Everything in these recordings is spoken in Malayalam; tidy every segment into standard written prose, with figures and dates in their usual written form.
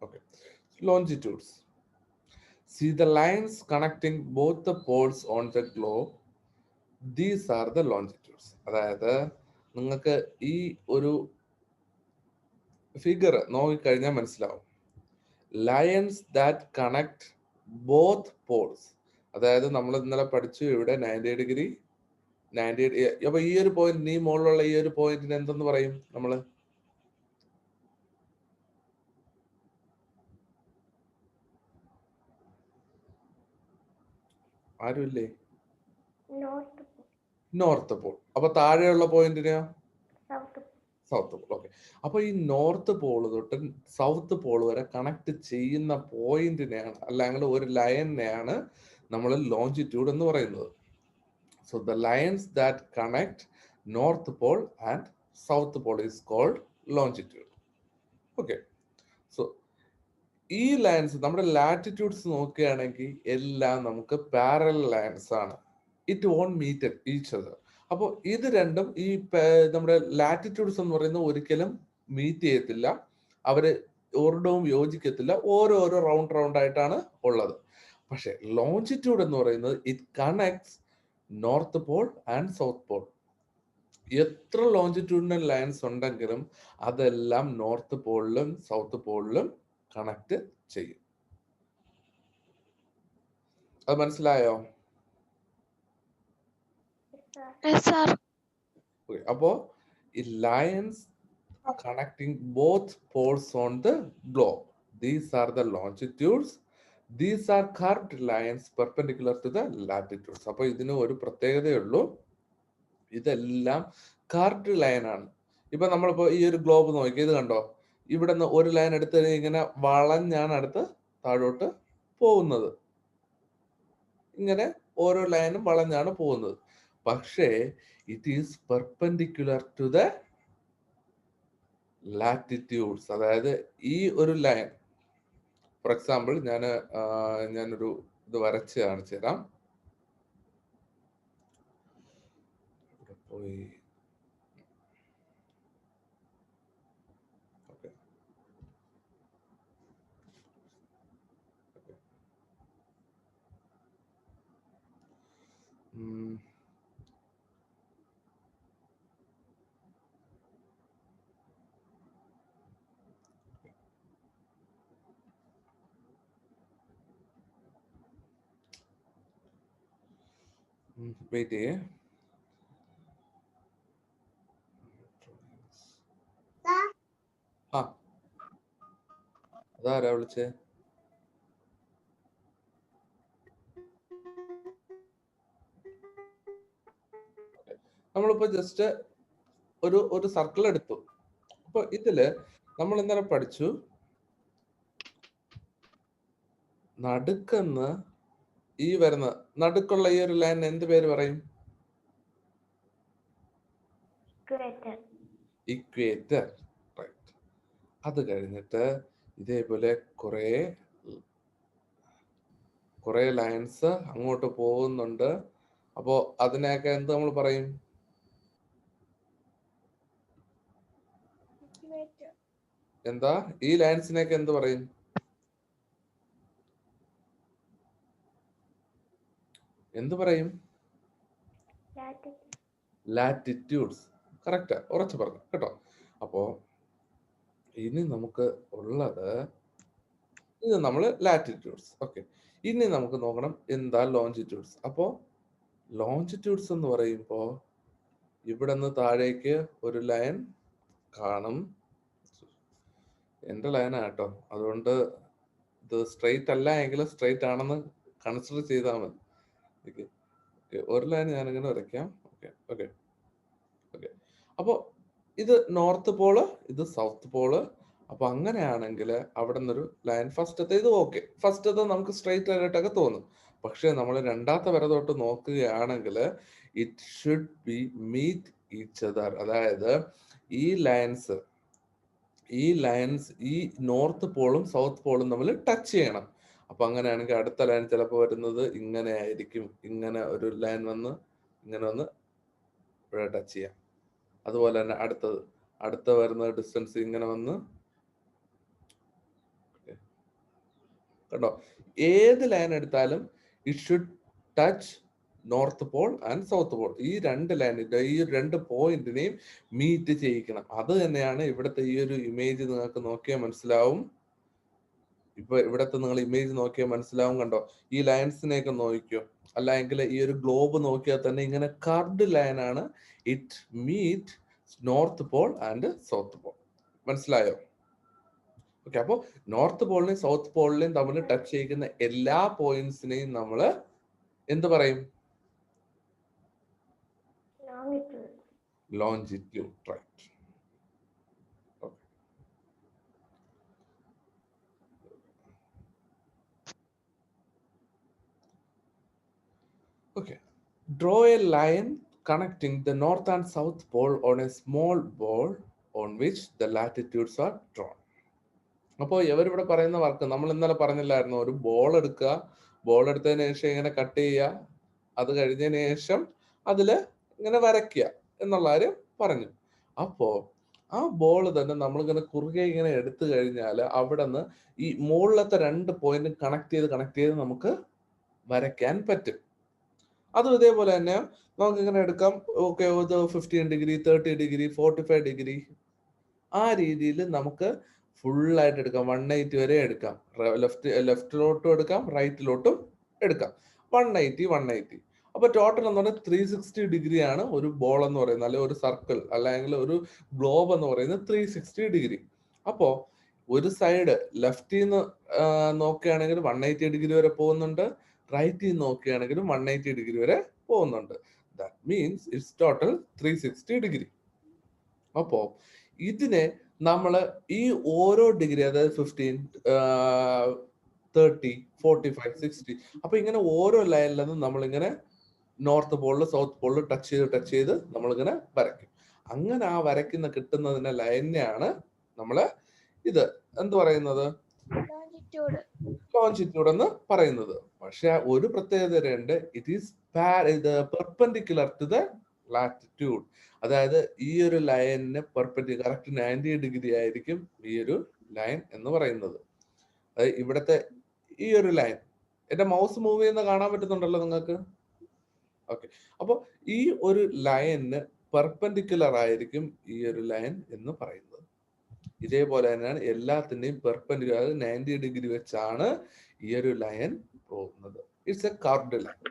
Okay. Longitudes. See the lines connecting both the poles on the globe. These are the longitudes. അതായത് നിങ്ങൾക്ക് ഈ ഒരു ഫിഗർ നോക്കിക്കഴിഞ്ഞാൽ മനസ്സിലാവും. Lines that connect both poles. അതായത് നമ്മൾ ഇന്നലെ പഠിച്ചു ഇവിടെ 90 ഡിഗ്രി 90. അപ്പൊ ഈ ഒരു പോയിന്റ്, ഈ മുകളിലുള്ള ഈ ഒരു പോയിന്റിന് എന്തെന്ന് പറയും നമ്മള്? ആരുമില്ലേ? North pole. അപ്പൊ താഴെയുള്ള പോയിന്റിനെയോ? South pole. ഓക്കെ. അപ്പൊ ഈ നോർത്ത് പോൾ തൊട്ട് സൗത്ത് പോൾ വരെ കണക്ട് ചെയ്യുന്ന പോയിന്റിനെയാണ്, അല്ലെങ്കിൽ ഒരു ലൈനിനെയാണ് നമ്മൾ ലോഞ്ചിറ്റ്യൂഡ് എന്ന് പറയുന്നത്. So the lines that connect north pole and south pole is called longitude. Okay. So ഈ ലൈൻസ് നമ്മുടെ ലാറ്റിറ്റ്യൂഡ്സ് നോക്കുകയാണെങ്കിൽ എല്ലാം നമുക്ക് പാരലൽ ലൈൻസ് ആണ്. It won't meet each other. അപ്പോൾ ഇത് രണ്ടും ഈ നമ്മുടെ ലാറ്റിറ്റ്യൂഡ്സ് എന്ന് പറയുന്നത് ഒരിക്കലും മീറ്റ് ചെയ്യത്തില്ല. അവര് ഒരിടവും യോജിക്കത്തില്ല. ഓരോരോ റൗണ്ട് ആയിട്ടാണ് ഉള്ളത്. പക്ഷെ ലോഞ്ചിറ്റ്യൂഡ് എന്ന് പറയുന്നത് it connects north pole and south Paul. എത്ര ലോഞ്ചിറ്റ്യൂഡിനൽ ലൈൻസ് ഉണ്ടെങ്കിലും അതെല്ലാം നോർത്ത് പോളിലും സൗത്ത് പോളിലും കണക്ട് ചെയ്യും. അത് മനസ്സിലായോ? അപ്പോ ഈ lines connecting both poles on the globe. These are the longitudes. These are curved lines perpendicular to the latitudes. അപ്പൊ ഇതിന് ഒരു പ്രത്യേകതയുള്ളൂ, ഇതെല്ലാം കർവ്ഡ് ലൈൻ ആണ്. ഇപ്പൊ നമ്മളിപ്പോ ഈ ഒരു ഗ്ലോബ് നോക്കി, ഇത് കണ്ടോ? ഇവിടെ നിന്ന് ഒരു ലൈൻ എടുത്ത് ഇങ്ങനെ വളഞ്ഞാണ് അടുത്ത് താഴോട്ട് പോകുന്നത്. ഇങ്ങനെ ഓരോ ലൈനും വളഞ്ഞാണ് പോകുന്നത്. പക്ഷേ it is perpendicular to the latitudes. അതായത് ഈ ഒരു ലൈൻ, ഫോർ എക്സാമ്പിൾ ഞാനൊരു ഇത് വരച്ച് കാണിച്ചു തരാം. പോയി വെയിറ്റ് ചെയ്യേ. ആ, അതാരാ വിളിച്ചേ? നമ്മളിപ്പോ ജസ്റ്റ് ഒരു സർക്കിൾ എടുത്തു. അപ്പൊ ഇതില് നമ്മൾ ഇന്നലെ പഠിച്ചു, നടുക്കെന്ന് ഈ വരുന്ന നടുക്കുള്ള ഈ ഒരു ലൈൻ എന്ത് പേര് പറയും? ഇക്വേറ്റർ. റൈറ്റ്. അത് കഴിഞ്ഞിട്ട് ഇതേപോലെ കുറെ ലൈൻസ് അങ്ങോട്ട് പോകുന്നുണ്ട്. അപ്പോ അതിനെയൊക്കെ എന്ത് നമ്മൾ പറയും? എന്താ ഈ ലൈൻസിനെയൊക്കെ എന്ത് പറയും? എന്ത് പറയും? ലാറ്റിറ്റ്യൂഡ്സ്. കറക്റ്റ്, ഉറച്ചു പറഞ്ഞു കേട്ടോ. അപ്പോ ഇനി നമുക്ക് ഉള്ളത്, ഇത് നമ്മള് ലാറ്റിറ്റ്യൂഡ്സ്. ഓക്കെ. ഇനി നമുക്ക് നോക്കണം എന്താ ലോഞ്ചിറ്റ്യൂഡ്സ്. അപ്പോ ലോഞ്ചിറ്റ്യൂഡ്സ് എന്ന് പറയുമ്പോ ഇവിടെ നിന്ന് താഴേക്ക് ഒരു ലൈൻ കാണും. എന്റെ ലൈനാ കേട്ടോ, അതുകൊണ്ട് ഇത് സ്ട്രെയിറ്റ് അല്ല എങ്കിൽ സ്ട്രെയിറ്റ് ആണെന്ന് കൺസിഡർ ചെയ്താൽ മതി. ഓക്കെ. ഒരു ലൈൻ ഞാനിങ്ങനെ വരയ്ക്കാം. Okay okay okay. അപ്പോൾ ഇത് നോർത്ത് പോള്, ഇത് സൗത്ത് പോള്. അപ്പൊ അങ്ങനെയാണെങ്കിൽ അവിടെ നിന്നൊരു ലൈൻ ഫസ്റ്റത്തെ, ഇത് ഓക്കെ, ഫസ്റ്റത്തെ നമുക്ക് സ്ട്രെയിറ്റ് ആയിട്ടൊക്കെ തോന്നും. പക്ഷെ നമ്മൾ രണ്ടാമത്തെ വര തൊട്ട് നോക്കുകയാണെങ്കിൽ it should be meet each other. അതായത് ഈ ലൈൻസ് ഈ നോർത്ത് പോളും സൗത്ത് പോളും തമ്മിൽ ടച്ച് ചെയ്യണം. അപ്പൊ അങ്ങനെയാണെങ്കിൽ അടുത്ത ലൈൻ ചിലപ്പോൾ വരുന്നത് ഇങ്ങനെ ആയിരിക്കും. ഇങ്ങനെ ഒരു ലൈൻ വന്ന് ഇങ്ങനെ വന്ന് ഇവിടെ ടച്ച് ചെയ്യാം. അതുപോലെ തന്നെ അടുത്ത വരുന്ന ഡിസ്റ്റൻസ് ഇങ്ങനെ വന്ന് കേട്ടോ. ഏത് ലൈൻ എടുത്താലും it should touch north pole and south Paul. ഈ രണ്ട് ലൈനിന്റെ ഈ രണ്ട് പോയിന്റിനെയും മീറ്റ് ചെയ്യിക്കണം. അത് തന്നെയാണ് ഇവിടുത്തെ ഈ ഒരു ഇമേജ് നിങ്ങൾക്ക് നോക്കിയാൽ മനസ്സിലാവും. ഇപ്പൊ ഇവിടത്തെ നിങ്ങൾ ഇമേജ് നോക്കിയാൽ മനസ്സിലാവും. കണ്ടോ, ഈ ലൈൻസിനെയൊക്കെ നോക്കിയോ, അല്ലെങ്കിൽ ഈ ഒരു ഗ്ലോബ് നോക്കിയാൽ തന്നെ ഇങ്ങനെ കർഡ് ലൈൻ ആണ്. It meet north pole and south pole. മനസ്സിലായോ? ഓക്കെ, അപ്പൊ നോർത്ത് പോളിനെയും സൗത്ത് പോളിനെയും തമ്മിൽ ടച്ച് ചെയ്യുന്ന എല്ലാ പോയിന്റ്സിനെയും നമ്മൾ എന്ത് പറയും? Longitude. Right. Okay. Draw a line connecting the north and south pole on a small ball on which the latitudes are drawn. അപ്പോൾ ഇവരിവിടെ പറയുന്ന വർക്ക് നമ്മൾ ഇന്നലെ പറഞ്ഞില്ലായിരുന്നു. ഒരു ബോൾ എടുക്കുക, ബോൾ എടുത്തതിന് ശേഷം ഇങ്ങനെ കട്ട് ചെയ്യുക, അത് കഴിഞ്ഞതിന് ശേഷം അതില് ഇങ്ങനെ വരയ്ക്കുക എന്നുള്ള കാര്യം പറഞ്ഞു. അപ്പോ ആ ബോൾ തന്നെ നമ്മളിങ്ങനെ കുറുകെ ഇങ്ങനെ എടുത്തു കഴിഞ്ഞാൽ അവിടെ നിന്ന് ഈ മുകളിലത്തെ രണ്ട് പോയിന്റ് കണക്ട് ചെയ്ത് നമുക്ക് വരയ്ക്കാൻ പറ്റും. അതും ഇതേപോലെ തന്നെ നമുക്ക് ഇങ്ങനെ എടുക്കാം. ഓക്കെ, 15 ഡിഗ്രി, 30 ഡിഗ്രി, 45 ഡിഗ്രി, ആ രീതിയിൽ നമുക്ക് ഫുള്ളായിട്ട് എടുക്കാം. 180 വരെ എടുക്കാം. ലെഫ്റ്റിലോട്ടും എടുക്കാം, റൈറ്റിലോട്ടും എടുക്കാം. 180. അപ്പൊ ടോട്ടൽ എന്ന് പറഞ്ഞാൽ 360 ഡിഗ്രി ആണ് ഒരു ബോൾ എന്ന് പറയുന്നത്, അല്ലെങ്കിൽ ഒരു സർക്കിൾ അല്ലെങ്കിൽ ഒരു ഗ്ലോബ് എന്ന് പറയുന്നത് 360 ഡിഗ്രി. അപ്പോ ഒരു സൈഡ് ലെഫ്റ്റിൽ നിന്ന് നോക്കുകയാണെങ്കിൽ 180 ഡിഗ്രി വരെ പോകുന്നുണ്ട്, റൈറ്റിൽ നിന്ന് നോക്കുകയാണെങ്കിലും 180 ഡിഗ്രി വരെ പോകുന്നുണ്ട്. That means it's total 360 degree. അപ്പോ ഇതിനെ നമ്മൾ ഈ ഓരോ ഡിഗ്രി, അതായത് 15, 30, 45, 60, അപ്പൊ ഇങ്ങനെ ഓരോ ലൈനിൽ നിന്നും നമ്മളിങ്ങനെ നോർത്ത് പോളിൽ സൗത്ത് പോളിൽ ടച്ച് ചെയ്ത് നമ്മളിങ്ങനെ വരയ്ക്കും. അങ്ങനെ ആ വരയ്ക്കുന്ന കിട്ടുന്നതിന്റെ ലൈനെയാണ് നമ്മള് ഇത് എന്ത് പറയുന്നത്? ലോഞ്ചിറ്റ്യൂഡ് എന്ന് പറയുന്നത്. പക്ഷെ ഒരു പ്രത്യേകതയുണ്ട്. It is perpendicular to the latitude. അതായത് ഈ ഒരു ലൈനിന് പെർപെൻഡിക്കുലർ കറക്റ്റ് 90 ഡിഗ്രി ആയിരിക്കും ഈ ഒരു ലൈൻ എന്ന് പറയുന്നത്. അതായത് ഇവിടത്തെ ഈ ഒരു ലൈൻ, എന്റെ മൗസ് മൂവ് ചെയ്യുന്ന കാണാൻ പറ്റുന്നുണ്ടല്ലോ നിങ്ങൾക്ക്? ഓക്കെ, അപ്പൊ ഈ ഒരു ലൈനിന് പെർപെൻഡിക്കുലർ ആയിരിക്കും ഈ ഒരു ലൈൻ എന്ന് പറയുന്നത്. ഇതേപോലെ തന്നെയാണ് എല്ലാത്തിന്റെയും പെർപെൻഡിക്കുലർ 90 ഡിഗ്രി വെച്ചാണ് ഈ ഒരു ലൈൻ പോകുന്നത്. It's a curved line.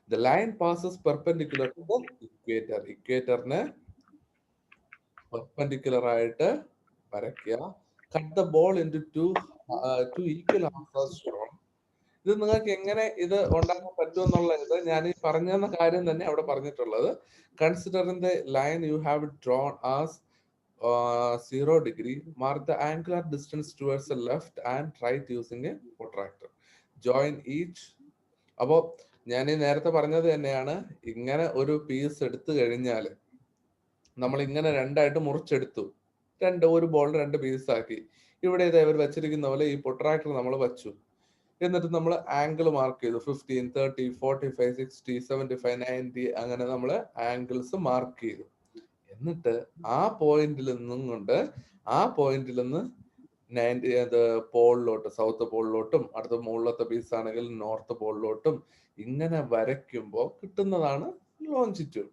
The line passes perpendicular to the equator. ഇക്വേറ്ററിന് പെർപെൻഡിക്കുലർ ആയിട്ട് വരയ്ക്കുക. Cut the ball into two equal halves as shown. ഇത് നിങ്ങൾക്ക് എങ്ങനെ ഇത് ഉണ്ടാക്കാൻ പറ്റുമെന്നുള്ള ഇത് ഞാൻ ഈ പറഞ്ഞ കാര്യം തന്നെ അവിടെ പറഞ്ഞിട്ടുള്ളത്. Considering the line you have drawn as 0 degree, mark the angular distance towards the left and right using a protractor. Join each. അപ്പോ ഞാൻ ഈ നേരത്തെ പറഞ്ഞത് തന്നെയാണ്. ഇങ്ങനെ ഒരു പീസ് എടുത്തു കഴിഞ്ഞാൽ നമ്മൾ ഇങ്ങനെ രണ്ടായിട്ട് മുറിച്ചെടുത്തു, ഒരു ബോൾ രണ്ട് പീസാക്കി. ഇവിടെ ഇവർ വെച്ചിരിക്കുന്ന പോലെ ഈ പ്രൊട്രാക്ടർ നമ്മൾ വച്ചു. എന്നിട്ട് നമ്മൾ ആംഗിൾ മാർക്ക് ചെയ്തു. 15, 30, 45, 60, 75, 90 അങ്ങനെ നമ്മൾ ആംഗിൾസ് മാർക്ക് ചെയ്തു. എന്നിട്ട് ആ പോയിന്റിൽ നിന്നും കൊണ്ട് ആ പോയിന്റിൽ നിന്ന് 90 പോളിലോട്ട്, സൗത്ത് പോളിലോട്ടും, അടുത്ത മുകളിലത്തെ പീസ് ആണെങ്കിൽ നോർത്ത് പോളിലോട്ടും ഇങ്ങനെ വരയ്ക്കുമ്പോൾ കിട്ടുന്നതാണ് ലോഞ്ചിറ്റ്യൂഡ്.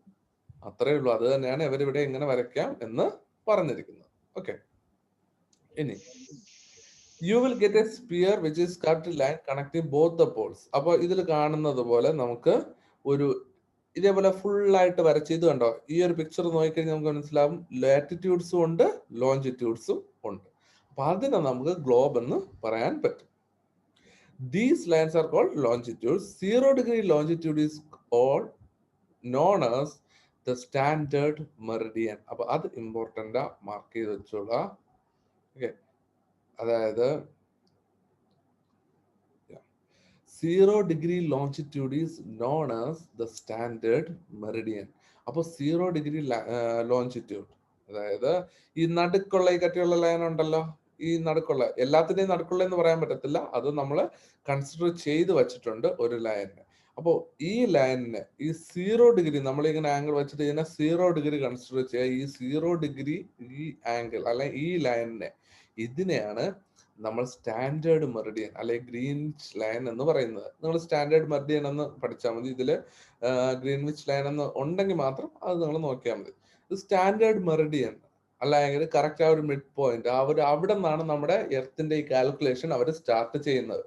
അത്രേ ഉള്ളൂ. അത് തന്നെയാണ് ഇവരിവിടെ ഇങ്ങനെ വരയ്ക്കാം എന്ന് പറഞ്ഞിരിക്കുന്നത്. ഓക്കെ, ഇനി you will get a sphere which is cut line connecting both the poles. അപ്പോൾ ഇതിൽ കാണുന്നത് പോലെ നമുക്ക് ഒരു ഇതേപോലെ ഫുൾ ആയിട്ട് വരച്ച്, ഇത് കണ്ടോ, ഈ ഒരു പിക്ചർ നോക്കിക്കഴിഞ്ഞാൽ നമുക്ക് മനസ്സിലാവും ലാറ്റിറ്റ്യൂഡ്സും ഉണ്ട് ലോഞ്ചിറ്റ്യൂഡ്സും ഉണ്ട്. അപ്പൊ അതിനെ നമുക്ക് ഗ്ലോബ് എന്ന് പറയാൻ പറ്റും. These lines are called longitudes. 0 degree longitude is all known as the standard meridian. അപ്പൊ അത് ഇമ്പോർട്ടന്റ് മാർക്ക് ചെയ്ത് വെച്ചോളാം. ഓക്കെ, അതായത് 0 degree longitude is known as the standard meridian. അപ്പൊ 0 degree longitude, അതായത് ഈ നടുക്കുള്ള ഈ കട്ടിയുള്ള ലൈൻ ഉണ്ടല്ലോ, ഈ നടുക്കുള്ള, എല്ലാത്തിന്റെയും നടുക്കുള്ള എന്ന് പറയാൻ പറ്റത്തില്ല, അത് നമ്മൾ കൺസിഡർ ചെയ്ത് വെച്ചിട്ടുണ്ട് ഒരു ലൈനിന്. അപ്പോ ഈ ലൈനിന് ഈ 0 ഡിഗ്രി നമ്മളിങ്ങനെ ആംഗിൾ വെച്ചിട്ട് ഇതിനെ 0 ഡിഗ്രി കൺസിഡർ ചെയ്യുക. ഈ 0 ഡിഗ്രി ഈ ആംഗിൾ അല്ലെ ഈ ലൈനിനെ, ഇതിനെയാണ് നമ്മൾ സ്റ്റാൻഡേർഡ് മെറിഡിയൻ അല്ലെ ഗ്രീൻവിച്ച് ലൈൻ എന്ന് പറയുന്നത്. നിങ്ങൾ സ്റ്റാൻഡേർഡ് മെറിഡിയൻ എന്ന് പഠിച്ചാൽ മതി. ഇതില് ഗ്രീൻവിച്ച് ലൈൻ എന്ന് ഉണ്ടെങ്കിൽ മാത്രം അത് നിങ്ങൾ നോക്കിയാൽ മതി. ഇത് സ്റ്റാൻഡേർഡ് മെറിഡിയൻ അല്ലെങ്കിൽ കറക്റ്റ് ആ ഒരു മിഡ് പോയിന്റ് അവിടെ നിന്നാണ് നമ്മുടെ എർത്തിന്റെ ഈ കാൽക്കുലേഷൻ അവർ സ്റ്റാർട്ട് ചെയ്യുന്നത്.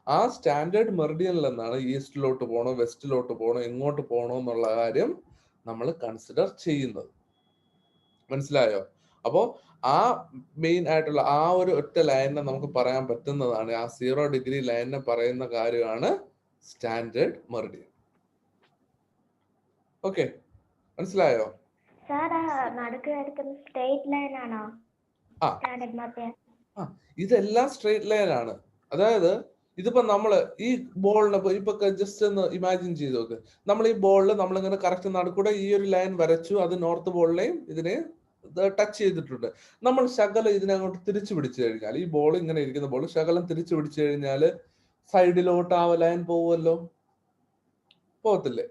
ആ സ്റ്റാൻഡേർഡ് മെറിഡിയനിൽ നിന്നാണ് ഈസ്റ്റിലോട്ട് പോകണോ വെസ്റ്റിലോട്ട് പോകണോ എങ്ങോട്ട് പോകണോ എന്നുള്ള കാര്യം നമ്മൾ കൺസിഡർ ചെയ്യുന്നത്. മനസ്സിലായോ? അപ്പോ ആ മെയിൻ ആയിട്ടുള്ള ആ ഒരു ഒറ്റ ലൈനിനെ നമുക്ക് പറയാൻ പറ്റുന്നതാണ്, ആ 0 ഡിഗ്രി ലൈനിനെ പറയുന്ന കാര്യമാണ് സ്റ്റാൻഡേർഡ് മെറിഡിയൻ. ഓക്കെ, മനസ്സിലായോ? ഇതെല്ലാം സ്ട്രെയിറ്റ് ലൈൻ ആണ്. അതായത് ഇതിപ്പോ നമ്മള് ഈ ബോളിനെ ഇപ്പൊ ജസ്റ്റ് ഒന്ന് ഇമാജിൻ ചെയ്ത് നോക്ക്. നമ്മൾ ഈ ബോളിൽ നമ്മളിങ്ങനെ കറക്റ്റ് നടുക്കൂടെ ഈ ഒരു ലൈൻ വരച്ചു. അത് നോർത്ത് ബോളിനെയും ഇതിനെ ടച്ച് ചെയ്തിട്ടുണ്ട്. നമ്മൾ ശകലം ഇതിനെ അങ്ങോട്ട് തിരിച്ചു പിടിച്ചു കഴിഞ്ഞാൽ, ഈ ബോൾ ഇങ്ങനെ ഇരിക്കുന്ന ബോൾ ശകലം തിരിച്ചു പിടിച്ചു കഴിഞ്ഞാൽ സൈഡിലോട്ട് ആ ലൈൻ പോവുമല്ലോ, പോകത്തില്ലേ?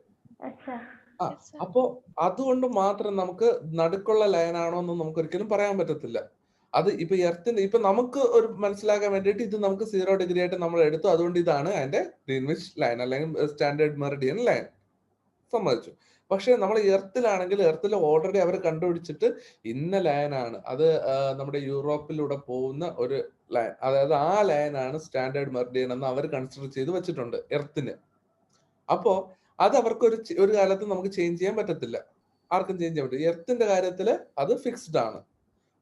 അപ്പോ അതുകൊണ്ട് മാത്രം നമുക്ക് നടുക്കുള്ള ലൈൻ ആണോ എന്ന് നമുക്ക് ഒരിക്കലും പറയാൻ പറ്റത്തില്ല. അത് ഇപ്പൊ എർത്തിന്റെ ഇപ്പൊ നമുക്ക് ഒരു മനസ്സിലാക്കാൻ വേണ്ടിയിട്ട് ഇത് നമുക്ക് 0 ഡിഗ്രി ആയിട്ട് നമ്മൾ എടുത്തു. അതുകൊണ്ട് ഇതാണ് അതിന്റെ ഗ്രീൻവിച്ച് ലൈൻ അല്ലെങ്കിൽ സ്റ്റാൻഡേർഡ് മെറിഡിയൻ ലൈൻ. സമ്മതിച്ചു. പക്ഷെ നമ്മൾ എർത്തിലാണെങ്കിൽ എർത്തിൽ ഓൾറെഡി അവർ കണ്ടുപിടിച്ചിട്ട് ഇന്ന ലൈനാണ് അത് നമ്മുടെ യൂറോപ്പിലൂടെ പോകുന്ന ഒരു ലൈൻ, അതായത് ആ ലൈനാണ് സ്റ്റാൻഡേർഡ് മെറിഡിയൻ എന്ന് അവർ കൺസിഡർ ചെയ്ത് വെച്ചിട്ടുണ്ട് എർത്തിന്. അപ്പോ അത് അവർക്ക് ഒരു കാലത്ത് നമുക്ക് ചേഞ്ച് ചെയ്യാൻ പറ്റത്തില്ല, ആർക്കും ചേഞ്ച് ചെയ്യാൻ പറ്റില്ല. എർത്തിന്റെ കാര്യത്തിൽ അത് ഫിക്സ്ഡ് ആണ്.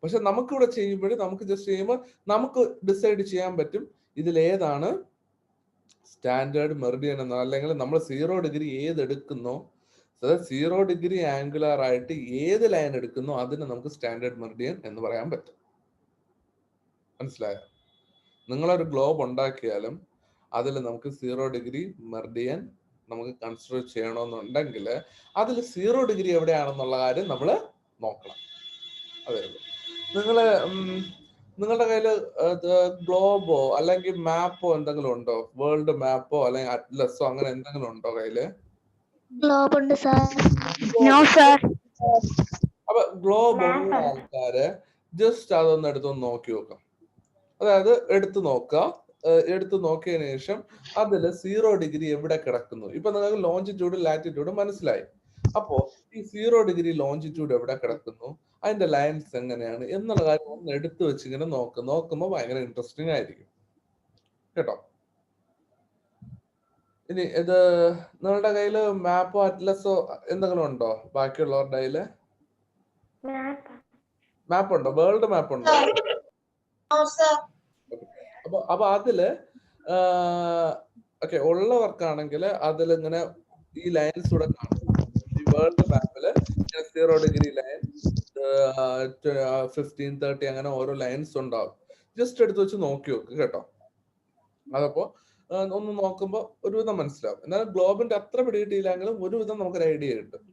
പക്ഷെ നമുക്കിവിടെ ചെയ്യുമ്പോൾ നമുക്ക് ജസ്റ്റ് ചെയ്യുമ്പോൾ നമുക്ക് ഡിസൈഡ് ചെയ്യാൻ പറ്റും ഇതിലേതാണ് സ്റ്റാൻഡേർഡ് മെറിഡിയൻ എന്നോ, അല്ലെങ്കിൽ നമ്മൾ 0 ഡിഗ്രി ഏതെടുക്കുന്നോ, അതായത് 0 ഡിഗ്രി ആംഗുലർ ആയിട്ട് ഏത് ലൈൻ എടുക്കുന്നോ അതിന് നമുക്ക് സ്റ്റാൻഡേർഡ് മെറിഡിയൻ എന്ന് പറയാൻ പറ്റും. മനസ്സിലായോ? നിങ്ങളൊരു ഗ്ലോബ് ഉണ്ടാക്കിയാലും അതിൽ നമുക്ക് 0 ഡിഗ്രി മെറിഡിയൻ നമുക്ക് കൺസിഡർ ചെയ്യണമെന്നുണ്ടെങ്കിൽ അതിൽ 0 ഡിഗ്രി എവിടെയാണെന്നുള്ള കാര്യം നമ്മൾ നോക്കണം. അതേ ഉള്ളൂ. നിങ്ങളുടെ കയ്യില് ഗ്ലോബോ അല്ലെങ്കിൽ മാപ്പോ എന്തെങ്കിലും ഉണ്ടോ? വേൾഡ് മാപ്പോ അല്ലെങ്കിൽ അറ്റ്ലസോ അങ്ങനെ എന്തെങ്കിലും ഉണ്ടോ കയ്യില്? ഗ്ലോബ് ഉണ്ട് സാർ. No sir. അപ്പൊ ഗ്ലോബ് ഉള്ള ആൾക്കാര് ജസ്റ്റ് അതൊന്ന് എടുത്തൊന്ന് നോക്കി നോക്കാം. അതായത് എടുത്തു നോക്കിയതിനു ശേഷം അതില് 0 ഡിഗ്രി എവിടെ കിടക്കുന്നു. ഇപ്പൊ നിങ്ങൾക്ക് ലോഞ്ചിറ്റ്യൂഡ് ലാറ്റിറ്റ്യൂഡ് മനസ്സിലായി. അപ്പോ ഈ 0 ഡിഗ്രി ലോഞ്ചിറ്റ്യൂഡ് എവിടെ കിടക്കുന്നു, അതിന്റെ ലൈൻസ് എങ്ങനെയാണ് എന്നുള്ള കാര്യം ഒന്ന് എടുത്തു വെച്ച് ഇങ്ങനെ നോക്കുമ്പോൾ ഭയങ്കര ഇൻട്രസ്റ്റിംഗ് ആയിരിക്കും കേട്ടോ. ഇനി ഇത് നിങ്ങളുടെ കയ്യില് മാപ്പോ അറ്റ്ലസോ എന്തെങ്കിലും ഉണ്ടോ? ബാക്കിയുള്ളവരുടെ കയ്യില് മാപ്പ് ഉണ്ടോ? വേൾഡ് മാപ്പ് ഉണ്ടോ? അപ്പൊ അതില് ഓക്കെ ഉള്ളവർക്കാണെങ്കിൽ അതിൽ ഇങ്ങനെ ഈ ലൈൻസ് കൂടെ കാണും. ഈ വേൾഡ് മാപ്പില് 0 ഡിഗ്രി ലൈൻ, 15, 30 അങ്ങനെ ഓരോ ലൈൻസ് ഉണ്ടാവും. ജസ്റ്റ് എടുത്ത് വെച്ച് നോക്കി നോക്ക് കേട്ടോ. അതപ്പോ ഒന്ന് നോക്കുമ്പോ ഒരുവിധം മനസ്സിലാവും. എന്നാലും ഗ്ലോബിന്റെ അത്ര പിടികിട്ടിയില്ലെങ്കിലും ഒരുവിധം നമുക്കൊരു ഐഡിയ കിട്ടും.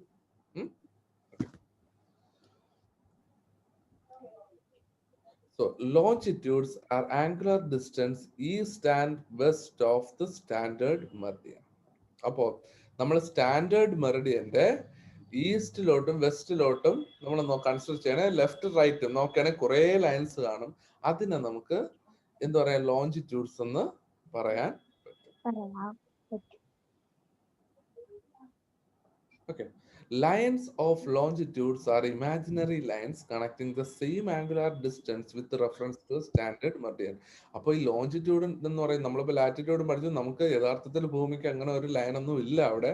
So longitudes are angular distance east and west of the standard meridian. അപ്പോൾ നമ്മൾ സ്റ്റാൻഡേർഡ് മെറിഡിയന്റെ ഈസ്റ്റിലോട്ടും വെസ്റ്റിലോട്ടും നമ്മൾ കൺസിഡർ ചെയ്യണേ, ലെഫ്റ്റ് റൈറ്റ് നോക്കുകയാണെങ്കിൽ കുറെ ലൈൻസ് കാണും. അതിനെ നമുക്ക് എന്താ പറയാ, ലോഞ്ചിറ്റ്യൂഡ്സ് എന്ന് പറയാൻ പറ്റും. Okay. Lines of longitudes are imaginary lines connecting the same angular distance with reference to standard meridian. അപ്പോൾ ഈ ലോഞ്ചിറ്റ്യൂഡ് എന്ന് പറയുന്നത് നമ്മളിപ്പോൾ ലാറ്റിറ്റ്യൂഡ് പഠിച്ചു, നമുക്ക് യഥാർത്ഥത്തിൽ ഭൂമിക്ക് അങ്ങനെ ഒരു ലൈൻ ഒന്നും ഇല്ല അവിടെ.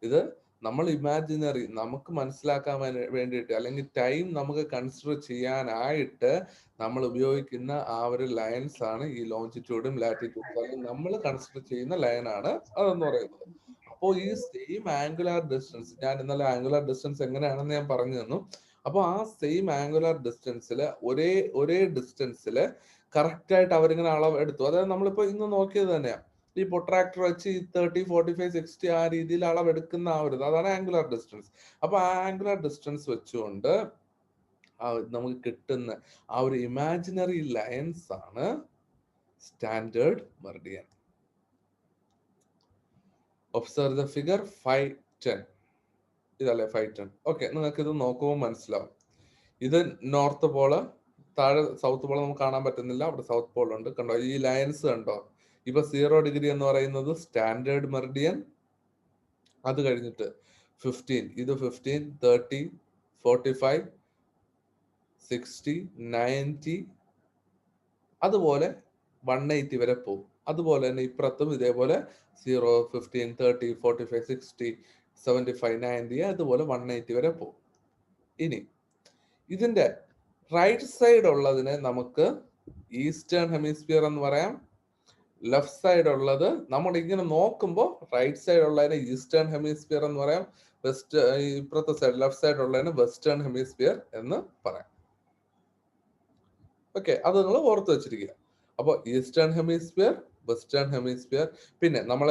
ഇത് നമ്മൾ ഇമാജിനറി, നമുക്ക് മനസ്സിലാക്കാൻ വേണ്ടിയിട്ട് അല്ലെങ്കിൽ ടൈം നമുക്ക് കൺസിഡർ ചെയ്യാനായിട്ട് നമ്മൾ ഉപയോഗിക്കുന്ന ആ ഒരു ലൈൻസ് ആണ് ഈ ലോഞ്ചിറ്റ്യൂഡും ലാറ്റിറ്റ്യൂഡും. അല്ലെങ്കിൽ നമ്മൾ കൺസിഡർ ചെയ്യുന്ന ലൈനാണ് അതെന്ന് പറയുന്നത്. അപ്പോൾ ഈ സെയിം ആംഗുലാർ ഡിസ്റ്റൻസ്, ഞാൻ ഇന്നലെ ആംഗുലാർ ഡിസ്റ്റൻസ് എങ്ങനെയാണെന്ന് ഞാൻ പറഞ്ഞു തന്നു. അപ്പോൾ ആ സെയിം ആംഗുലാർ ഡിസ്റ്റൻസിൽ ഒരേ ഡിസ്റ്റൻസിൽ കറക്റ്റ് ആയിട്ട് അവരിങ്ങനെ അളവ് എടുത്തു. അതായത് നമ്മളിപ്പോ ഇന്ന് നോക്കിയത് തന്നെയാണ്, ഈ പൊട്രാക്ടർ വെച്ച് ഈ 30, 45, 60 ആ രീതിയിൽ അളവെടുക്കുന്ന ആ ഒരു അതാണ് ആംഗുലാർ ഡിസ്റ്റൻസ്. അപ്പൊ ആ ആംഗുലാർ ഡിസ്റ്റൻസ് വെച്ചുകൊണ്ട് നമുക്ക് കിട്ടുന്ന ആ ഒരു ഇമാജിനറി ലൈൻസ് ആണ് standard Meridian. Observe the figure 510. ഇതല്ലേ 510? ഓക്കെ, നിങ്ങൾക്ക് ഇത് നോക്കുമ്പോൾ മനസ്സിലാവും. ഇത് നോർത്ത് പോള്, താഴെ സൗത്ത് പോൾ നമുക്ക് കാണാൻ പറ്റുന്നില്ല, അവിടെ സൗത്ത് പോൾ ഉണ്ട്. കണ്ടോ ഈ ലൈൻസ് കണ്ടോ? ഇപ്പൊ 0 ഡിഗ്രി എന്ന് പറയുന്നത് സ്റ്റാൻഡേർഡ് മെറിഡിയൻ, അത് കഴിഞ്ഞിട്ട് 15, ഇത് 15, 30, 45, 60, 90, അതുപോലെ 180 വരെ പോകും. അതുപോലെ തന്നെ ഇപ്പുറത്തും ഇതേപോലെ 0, 15, 30, 45, 60, 75, 90, അതുപോലെ 180 വരെ പോകും. ഇനി ഇതിന്റെ റൈറ്റ് സൈഡ് ഉള്ളതിനെ നമുക്ക് ഈസ്റ്റേൺ ഹെമിസ്ഫിയർ എന്ന് പറയാം. ലെഫ്റ്റ് സൈഡ് ഉള്ളത് നമ്മൾ ഇങ്ങനെ നോക്കുമ്പോൾ റൈറ്റ് സൈഡ് ഉള്ളതിനെ ഈസ്റ്റേൺ ഹെമിസ്ഫിയർ എന്ന് പറയാം. ഇപ്പുറത്തെ സൈഡ് ലെഫ്റ്റ് സൈഡ് ഉള്ളതിനെ വെസ്റ്റേൺ ഹെമിസ്ഫിയർ എന്ന് പറയാം. ഓക്കെ, അത് നിങ്ങൾ ഓർത്ത് വെച്ചിരിക്കുക. അപ്പോൾ ഈസ്റ്റേൺ ഹെമിസ്ഫിയർ, വെസ്റ്റേൺ ഹെമിസ്ഫിയർ. പിന്നെ നമ്മൾ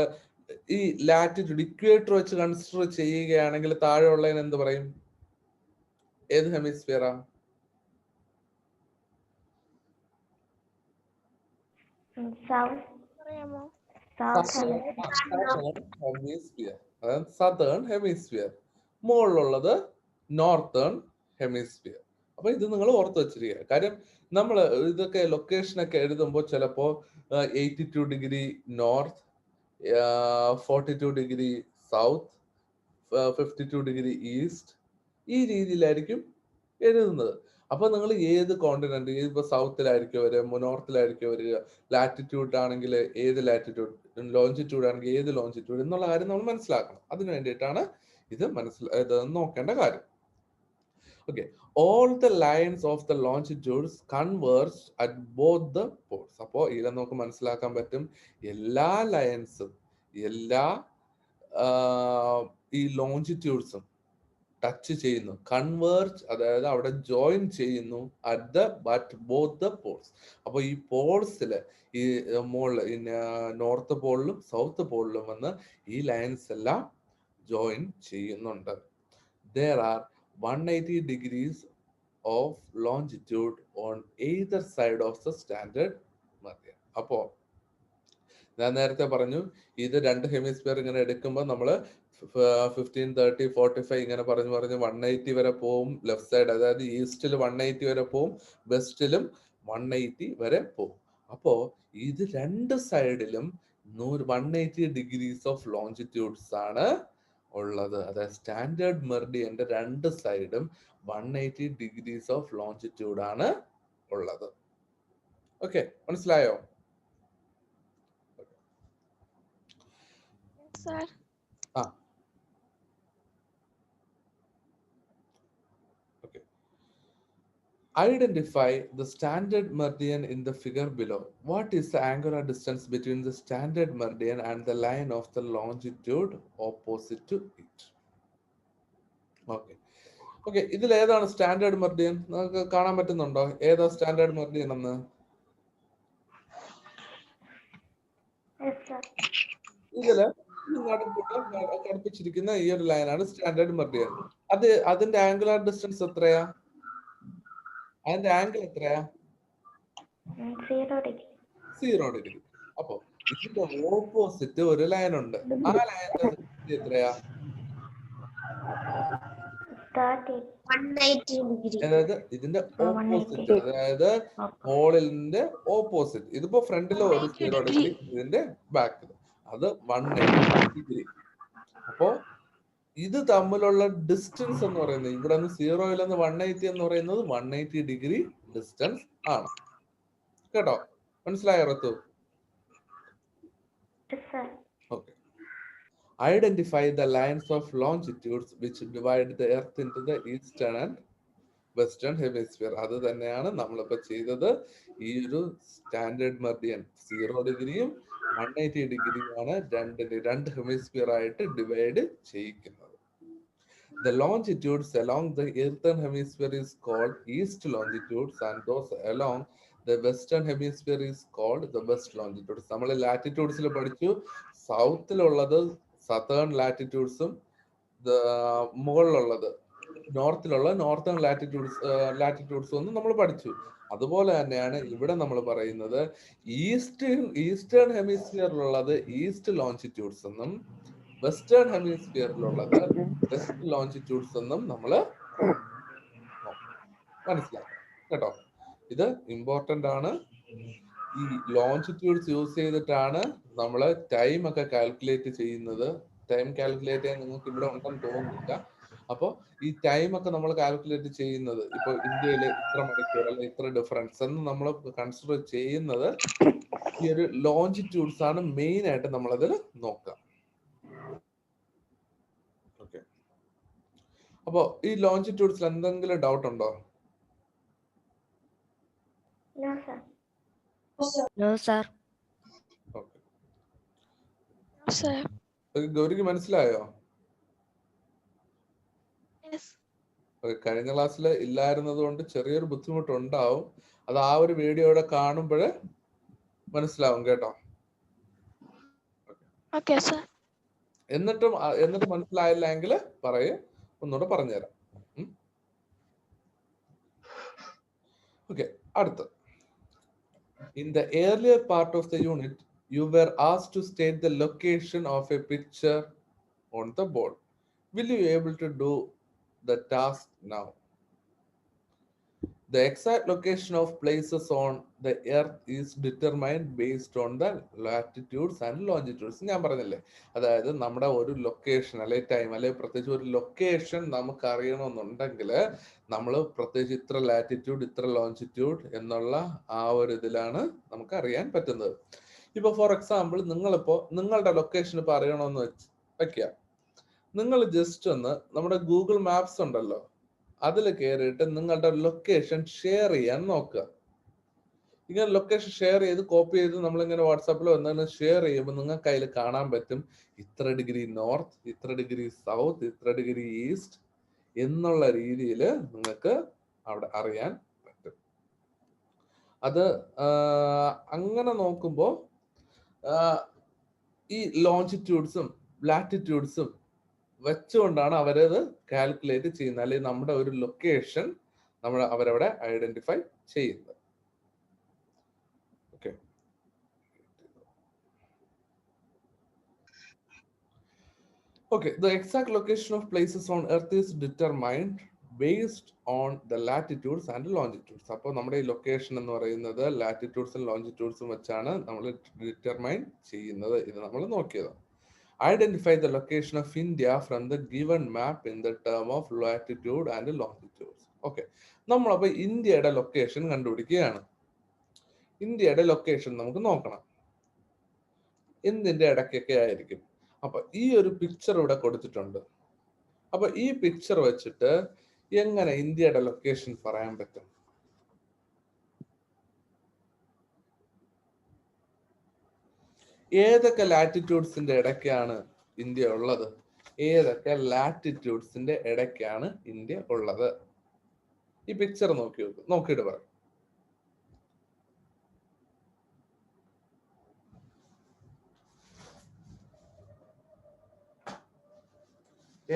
ഈ ലാറ്റിറ്റ്യൂഡ് ഇക്വേറ്റർ വെച്ച് കൺസിഡർ ചെയ്യുകയാണെങ്കിൽ താഴെ ഉള്ളതിന് എന്ത് പറയും? ഏത് ഹെമിസ്ഫിയറാ? Southern hemisphere. മുകളിലുള്ളത് നോർത്തേൺ ഹെമിസ്ഫിയർ. അപ്പൊ ഇത് നിങ്ങൾ ഓർത്ത് വെച്ചിരിക്കുക. കാര്യം നമ്മൾ ഇതൊക്കെ ലൊക്കേഷൻ ഒക്കെ എഴുതുമ്പോൾ ചിലപ്പോ 82 degree north, 42 degree south, 52 degree east, ഈ രീതിയിലായിരിക്കും എഴുതുന്നത്. അപ്പൊ നിങ്ങൾ ഏത് കോണ്ടിനെന്റ്, ഇപ്പൊ സൗത്തിലായിരിക്കും വരിക, നോർത്തിലായിരിക്കും വരിക, ലാറ്റിറ്റ്യൂഡ് ആണെങ്കിൽ ഏത് ലാറ്റിറ്റ്യൂഡ്, ലോഞ്ചിറ്റ്യൂഡ് ആണെങ്കിൽ ഏത് ലോഞ്ചിറ്റ്യൂഡ് എന്നുള്ള കാര്യം നമ്മൾ മനസ്സിലാക്കണം. അതിനു വേണ്ടിയിട്ടാണ് ഇത് നോക്കേണ്ട കാര്യം. Okay, all the lines of the longitudes converge at both the poles. അപ്പോൾ ഇതിൽ നമുക്ക് മനസ്സിലാക്കാൻ പറ്റും എല്ലാ ലൈൻസും, എല്ലാ ഈ ലോഞ്ചിറ്റ്യൂഡ്സും ടച്ച് ചെയ്യുന്നു. കൺവേർജ്, അതായത് അവിടെ ജോയിൻ ചെയ്യുന്നു അറ്റ് ബോത്ത് ദ പോൾസ്. അപ്പോൾ ഈ പോൾസില് ഈ മുകളിൽ നോർത്ത് പോളിലും സൗത്ത് പോളിലും വന്ന് ഈ ലൈൻസ് എല്ലാം ജോയിൻ ചെയ്യുന്നുണ്ട്. There are 180 degrees of longitude on either side of the standard meridian. അപ്പോൾ ഞാൻ നേരത്തെ പറഞ്ഞു ഇത് രണ്ട് ഹെമിസ്ഫിയർ ഇങ്ങനെ എടുക്കുമ്പോൾ നമ്മൾ 15, 30, 45 ഇങ്ങനെ പറഞ്ഞു 180 വരെ പോവും ലെഫ്റ്റ് സൈഡ്. അതായത് ഈസ്റ്റിൽ 180 വരെ പോവും, വെസ്റ്റിലും 180 വരെ പോവും. അപ്പോ ഇത് രണ്ട് സൈഡിലും 180 ഡിഗ്രീസ് ഓഫ് ലോഞ്ചിറ്റ്യൂഡ്സ് ആണ് ഉള്ളത്. അതായത് സ്റ്റാൻഡേർഡ് മെറിഡിയന്റെ രണ്ട് സൈഡും 180 ഡിഗ്രീസ് ഓഫ് ലോഞ്ചിറ്റ്യൂഡ് ആണ് ഉള്ളത്. ഓക്കെ, മനസ്സിലായോ? Identify the standard meridian in the figure below. What is the angular distance between the standard meridian and the line of the longitude opposite to it? Okay, ഇതിൽ ഏതാണ് സ്റ്റാൻഡേർഡ് മെറിഡിയൻ? നിങ്ങൾക്ക് കാണാൻ പറ്റുന്നുണ്ടോ ഏതാ സ്റ്റാൻഡേർഡ് മെറിഡിയൻ എന്ന്? ഇതില് ഘടിപ്പിച്ചിരിക്കുന്ന ഈ ഒരു ലൈനാണ് സ്റ്റാൻഡേർഡ് മെറിഡിയൻ. അതിന്റെ ആംഗുലാർ ഡിസ്റ്റൻസ് എത്രയാ? അതിന്റെ ആംഗിൾ എത്രയാ? 0 ഡിഗ്രി. അപ്പൊ ഇതിന്റെ ഓപ്പോസിറ്റ് ഒരു ലൈൻ ഉണ്ട്. ആ ലൈനിന്റെ എത്രയാ? 180. അതായത് ഇതിന്റെ ഓപ്പോസിറ്റ്, അതായത് പോളിന്റെ ഓപ്പോസിറ്റ്. ഇതിപ്പോ ഫ്രണ്ടിൽ ഒരു 0 ഡിഗ്രി, ഇതിന്റെ ബാക്കിൽ അത് 180 ഡിഗ്രി. അപ്പോ ഇത് തമ്മിലുള്ള ഡിസ്റ്റൻസ് എന്ന് പറയുന്നത് ഇവിടെ നിന്ന് 0 നിന്ന് 180 എന്ന് പറയുന്നത് 180 ഡിഗ്രി ഡിസ്റ്റൻസ് ആണ്. കേട്ടോ, മനസ്സിലായോ റത്തു? Okay. Identify the lines of longitudes which divide the earth into the eastern and western hemisphere. അത് തന്നെയാണ് നമ്മളിപ്പോ ചെയ്തത്. ഈ ഒരു സ്റ്റാൻഡേർഡ് മെറിഡിയൻ 0 ഡിഗ്രിയും 180 ഡിഗ്രിയുമാണ് രണ്ട് ഹെമിസ്ഫിയർ ആയിട്ട് divide ചെയ്യിക്കുന്നത്. The longitudes along the eastern hemisphere is called east longitudes and those along the western hemisphere is called the west longitudes. നമ്മൾ ലാറ്റിറ്റ്യൂഡ്സിൽ പഠിച്ചു, സൗത്തിലുള്ളത് സതേൺ ലാറ്റിറ്റ്യൂഡ്സും മുകളിലുള്ളത് നോർത്തിലുള്ള നോർത്തേൺ ലാറ്റിറ്റ്യൂഡ്സും ഒന്നും നമ്മൾ പഠിച്ചു. അതുപോലെ തന്നെയാണ് ഇവിടെ നമ്മൾ പറയുന്നത് ഈസ്റ്റേൺ ഹെമിസ്ഫിയറിലുള്ളത് ഈസ്റ്റ് ലോഞ്ചിറ്റ്യൂഡ്സ് എന്നും വെസ്റ്റേൺ ഹെമിസ്ഫിയറിലുള്ളത് വെസ്റ്റ് ലോഞ്ചിറ്റ്യൂഡ്സ് എന്നും നമ്മൾ മനസ്സിലാക്കും. കേട്ടോ, ഇത് ഇമ്പോർട്ടന്റ് ആണ്. ഈ ലോഞ്ചിറ്റ്യൂഡ്സ് യൂസ് ചെയ്തിട്ടാണ് നമ്മൾ ടൈം ഒക്കെ കാൽക്കുലേറ്റ് ചെയ്യുന്നത്. ടൈം കാൽക്കുലേറ്റ് ചെയ്യാൻ നിങ്ങൾക്ക് ഇവിടെ ഉണ്ടെന്ന് തോന്നുന്നില്ല. അപ്പോൾ ഈ ടൈം ഒക്കെ നമ്മൾ കാൽക്കുലേറ്റ് ചെയ്യുന്നത് ഇപ്പൊ ഇന്ത്യയിലെ ഇത്ര മണിക്കൂർ അല്ലെ ഇത്ര ഡിഫറൻസ് എന്ന് നമ്മൾ കൺസിഡർ ചെയ്യുന്നത് ഈ ഒരു ലോഞ്ചിറ്റ്യൂഡ്സ് ആണ് മെയിൻ ആയിട്ട് നമ്മളതിൽ നോക്കുക. ഓക്കെ, അപ്പോ ഈ ലോഞ്ചിറ്റ്യൂഡ്സിൽ എന്തെങ്കിലും ഡൗട്ട് ഉണ്ടോ? No, sir. ഓക്കെ, ഗൗരിക്ക് മനസ്സിലായോ? കഴിഞ്ഞ ക്ലാസ്സിൽ ഇല്ലായിരുന്നത് കൊണ്ട് ചെറിയൊരു ബുദ്ധിമുട്ടുണ്ടാവും. അത് ആ ഒരു വീഡിയോയുടെ കാണുമ്പോൾ മനസ്സിലാവും കേട്ടോ. എന്നിട്ട് മനസ്സിലായില്ലെങ്കിൽ പറയൂ, ഒന്നുകൂടെ പറഞ്ഞുതരാം. ഓക്കെ, അടുത്ത്. In the earlier part of the unit, you were asked to state the location of a picture on the board. Will you be able to do the task now? The exact location of places on the earth is determined based on the latitudes and longitudes. ഞാൻ പറഞ്ഞില്ലേ, അതായത് നമ്മുടെ ഒരു ലൊക്കേഷൻ അല്ലെ ടൈം അല്ലെ പ്രത്യേകിച്ച് ഒരു ലൊക്കേഷൻ നമുക്ക് അറിയണമെന്നുണ്ടെങ്കിൽ നമ്മൾ പ്രത്യേകിച്ച് ഇത്ര ലാറ്റിറ്റ്യൂഡ് ഇത്ര ലോഞ്ചിറ്റ്യൂഡ് എന്നുള്ള ആ ഒരു ഇതിലാണ് നമുക്ക് അറിയാൻ പറ്റുന്നത്. ഇപ്പൊ ഫോർ എക്സാമ്പിൾ നിങ്ങളുടെ ലൊക്കേഷൻ ഇപ്പൊ അറിയണമെന്ന് വെക്കുക, നിങ്ങൾ ജസ്റ്റ് ഒന്ന് നമ്മുടെ ഗൂഗിൾ മാപ്സ് ഉണ്ടല്ലോ, അതിൽ കയറിയിട്ട് നിങ്ങളുടെ ലൊക്കേഷൻ ഷെയർ ചെയ്യാൻ നോക്കുക. ഇങ്ങനെ ലൊക്കേഷൻ ഷെയർ ചെയ്ത് കോപ്പി ചെയ്ത് നമ്മളിങ്ങനെ വാട്സാപ്പിലോ എന്തെങ്കിലും ഷെയർ ചെയ്യുമ്പോൾ നിങ്ങൾക്ക് അതിൽ കാണാൻ പറ്റും ഇത്ര ഡിഗ്രി നോർത്ത്, ഇത്ര ഡിഗ്രി സൗത്ത്, ഇത്ര ഡിഗ്രി ഈസ്റ്റ് എന്നുള്ള രീതിയിൽ നിങ്ങൾക്ക് അവിടെ അറിയാൻ പറ്റും. അത് അങ്ങനെ നോക്കുമ്പോൾ ഈ ലോഞ്ചിറ്റ്യൂഡ്സും ലാറ്റിറ്റ്യൂഡ്സും വെച്ചുകൊണ്ടാണ് അവരത് കാൽക്കുലേറ്റ് ചെയ്യുന്നത്, അല്ലെങ്കിൽ നമ്മുടെ ഒരു ലൊക്കേഷൻ അവരവിടെ ഐഡന്റിഫൈ ചെയ്യുന്നത്. Okay, okay. The exact location of places on earth is determined based on the latitudes and longitudes. അപ്പോൾ നമ്മുടെ ഈ ലൊക്കേഷൻ എന്ന് പറയുന്നത് ലാറ്റിറ്റ്യൂഡ്സും ലോഞ്ചിറ്റ്യൂഡ്സും വെച്ചാണ് നമ്മൾ ഡിറ്റർമൈൻ ചെയ്യുന്നത്. ഇത് നമ്മൾ നോക്കിയത്. Identify the location of India from the given map in the term of latitude and longitude. Okay, നമ്മളപ്പോൾ ഇന്ത്യയുടെ ലൊക്കേഷൻ കണ്ടുപിടിക്കുകയാണ്. ഇന്ത്യയുടെ ലൊക്കേഷൻ നമുക്ക് നോക്കണം, എന്തിന്റെ ഇടയ്ക്കൊക്കെ ആയിരിക്കും. അപ്പൊ ഈ ഒരു പിക്ചർ ഇവിടെ കൊടുത്തിട്ടുണ്ട്. അപ്പൊ ഈ പിക്ചർ വെച്ചിട്ട് എങ്ങനെ ഇന്ത്യയുടെ ലൊക്കേഷൻ പറയാൻ പറ്റും? ഏതൊക്കെ ലാറ്റിറ്റ്യൂഡ്സിന്റെ ഇടയ്ക്കാണ് ഇന്ത്യ ഉള്ളത്? ഏതൊക്കെ ലാറ്റിറ്റ്യൂഡ്സിന്റെ ഇടയ്ക്കാണ് ഇന്ത്യ ഉള്ളത്? ഈ പിക്ചർ നോക്കിയിട്ട് പറ.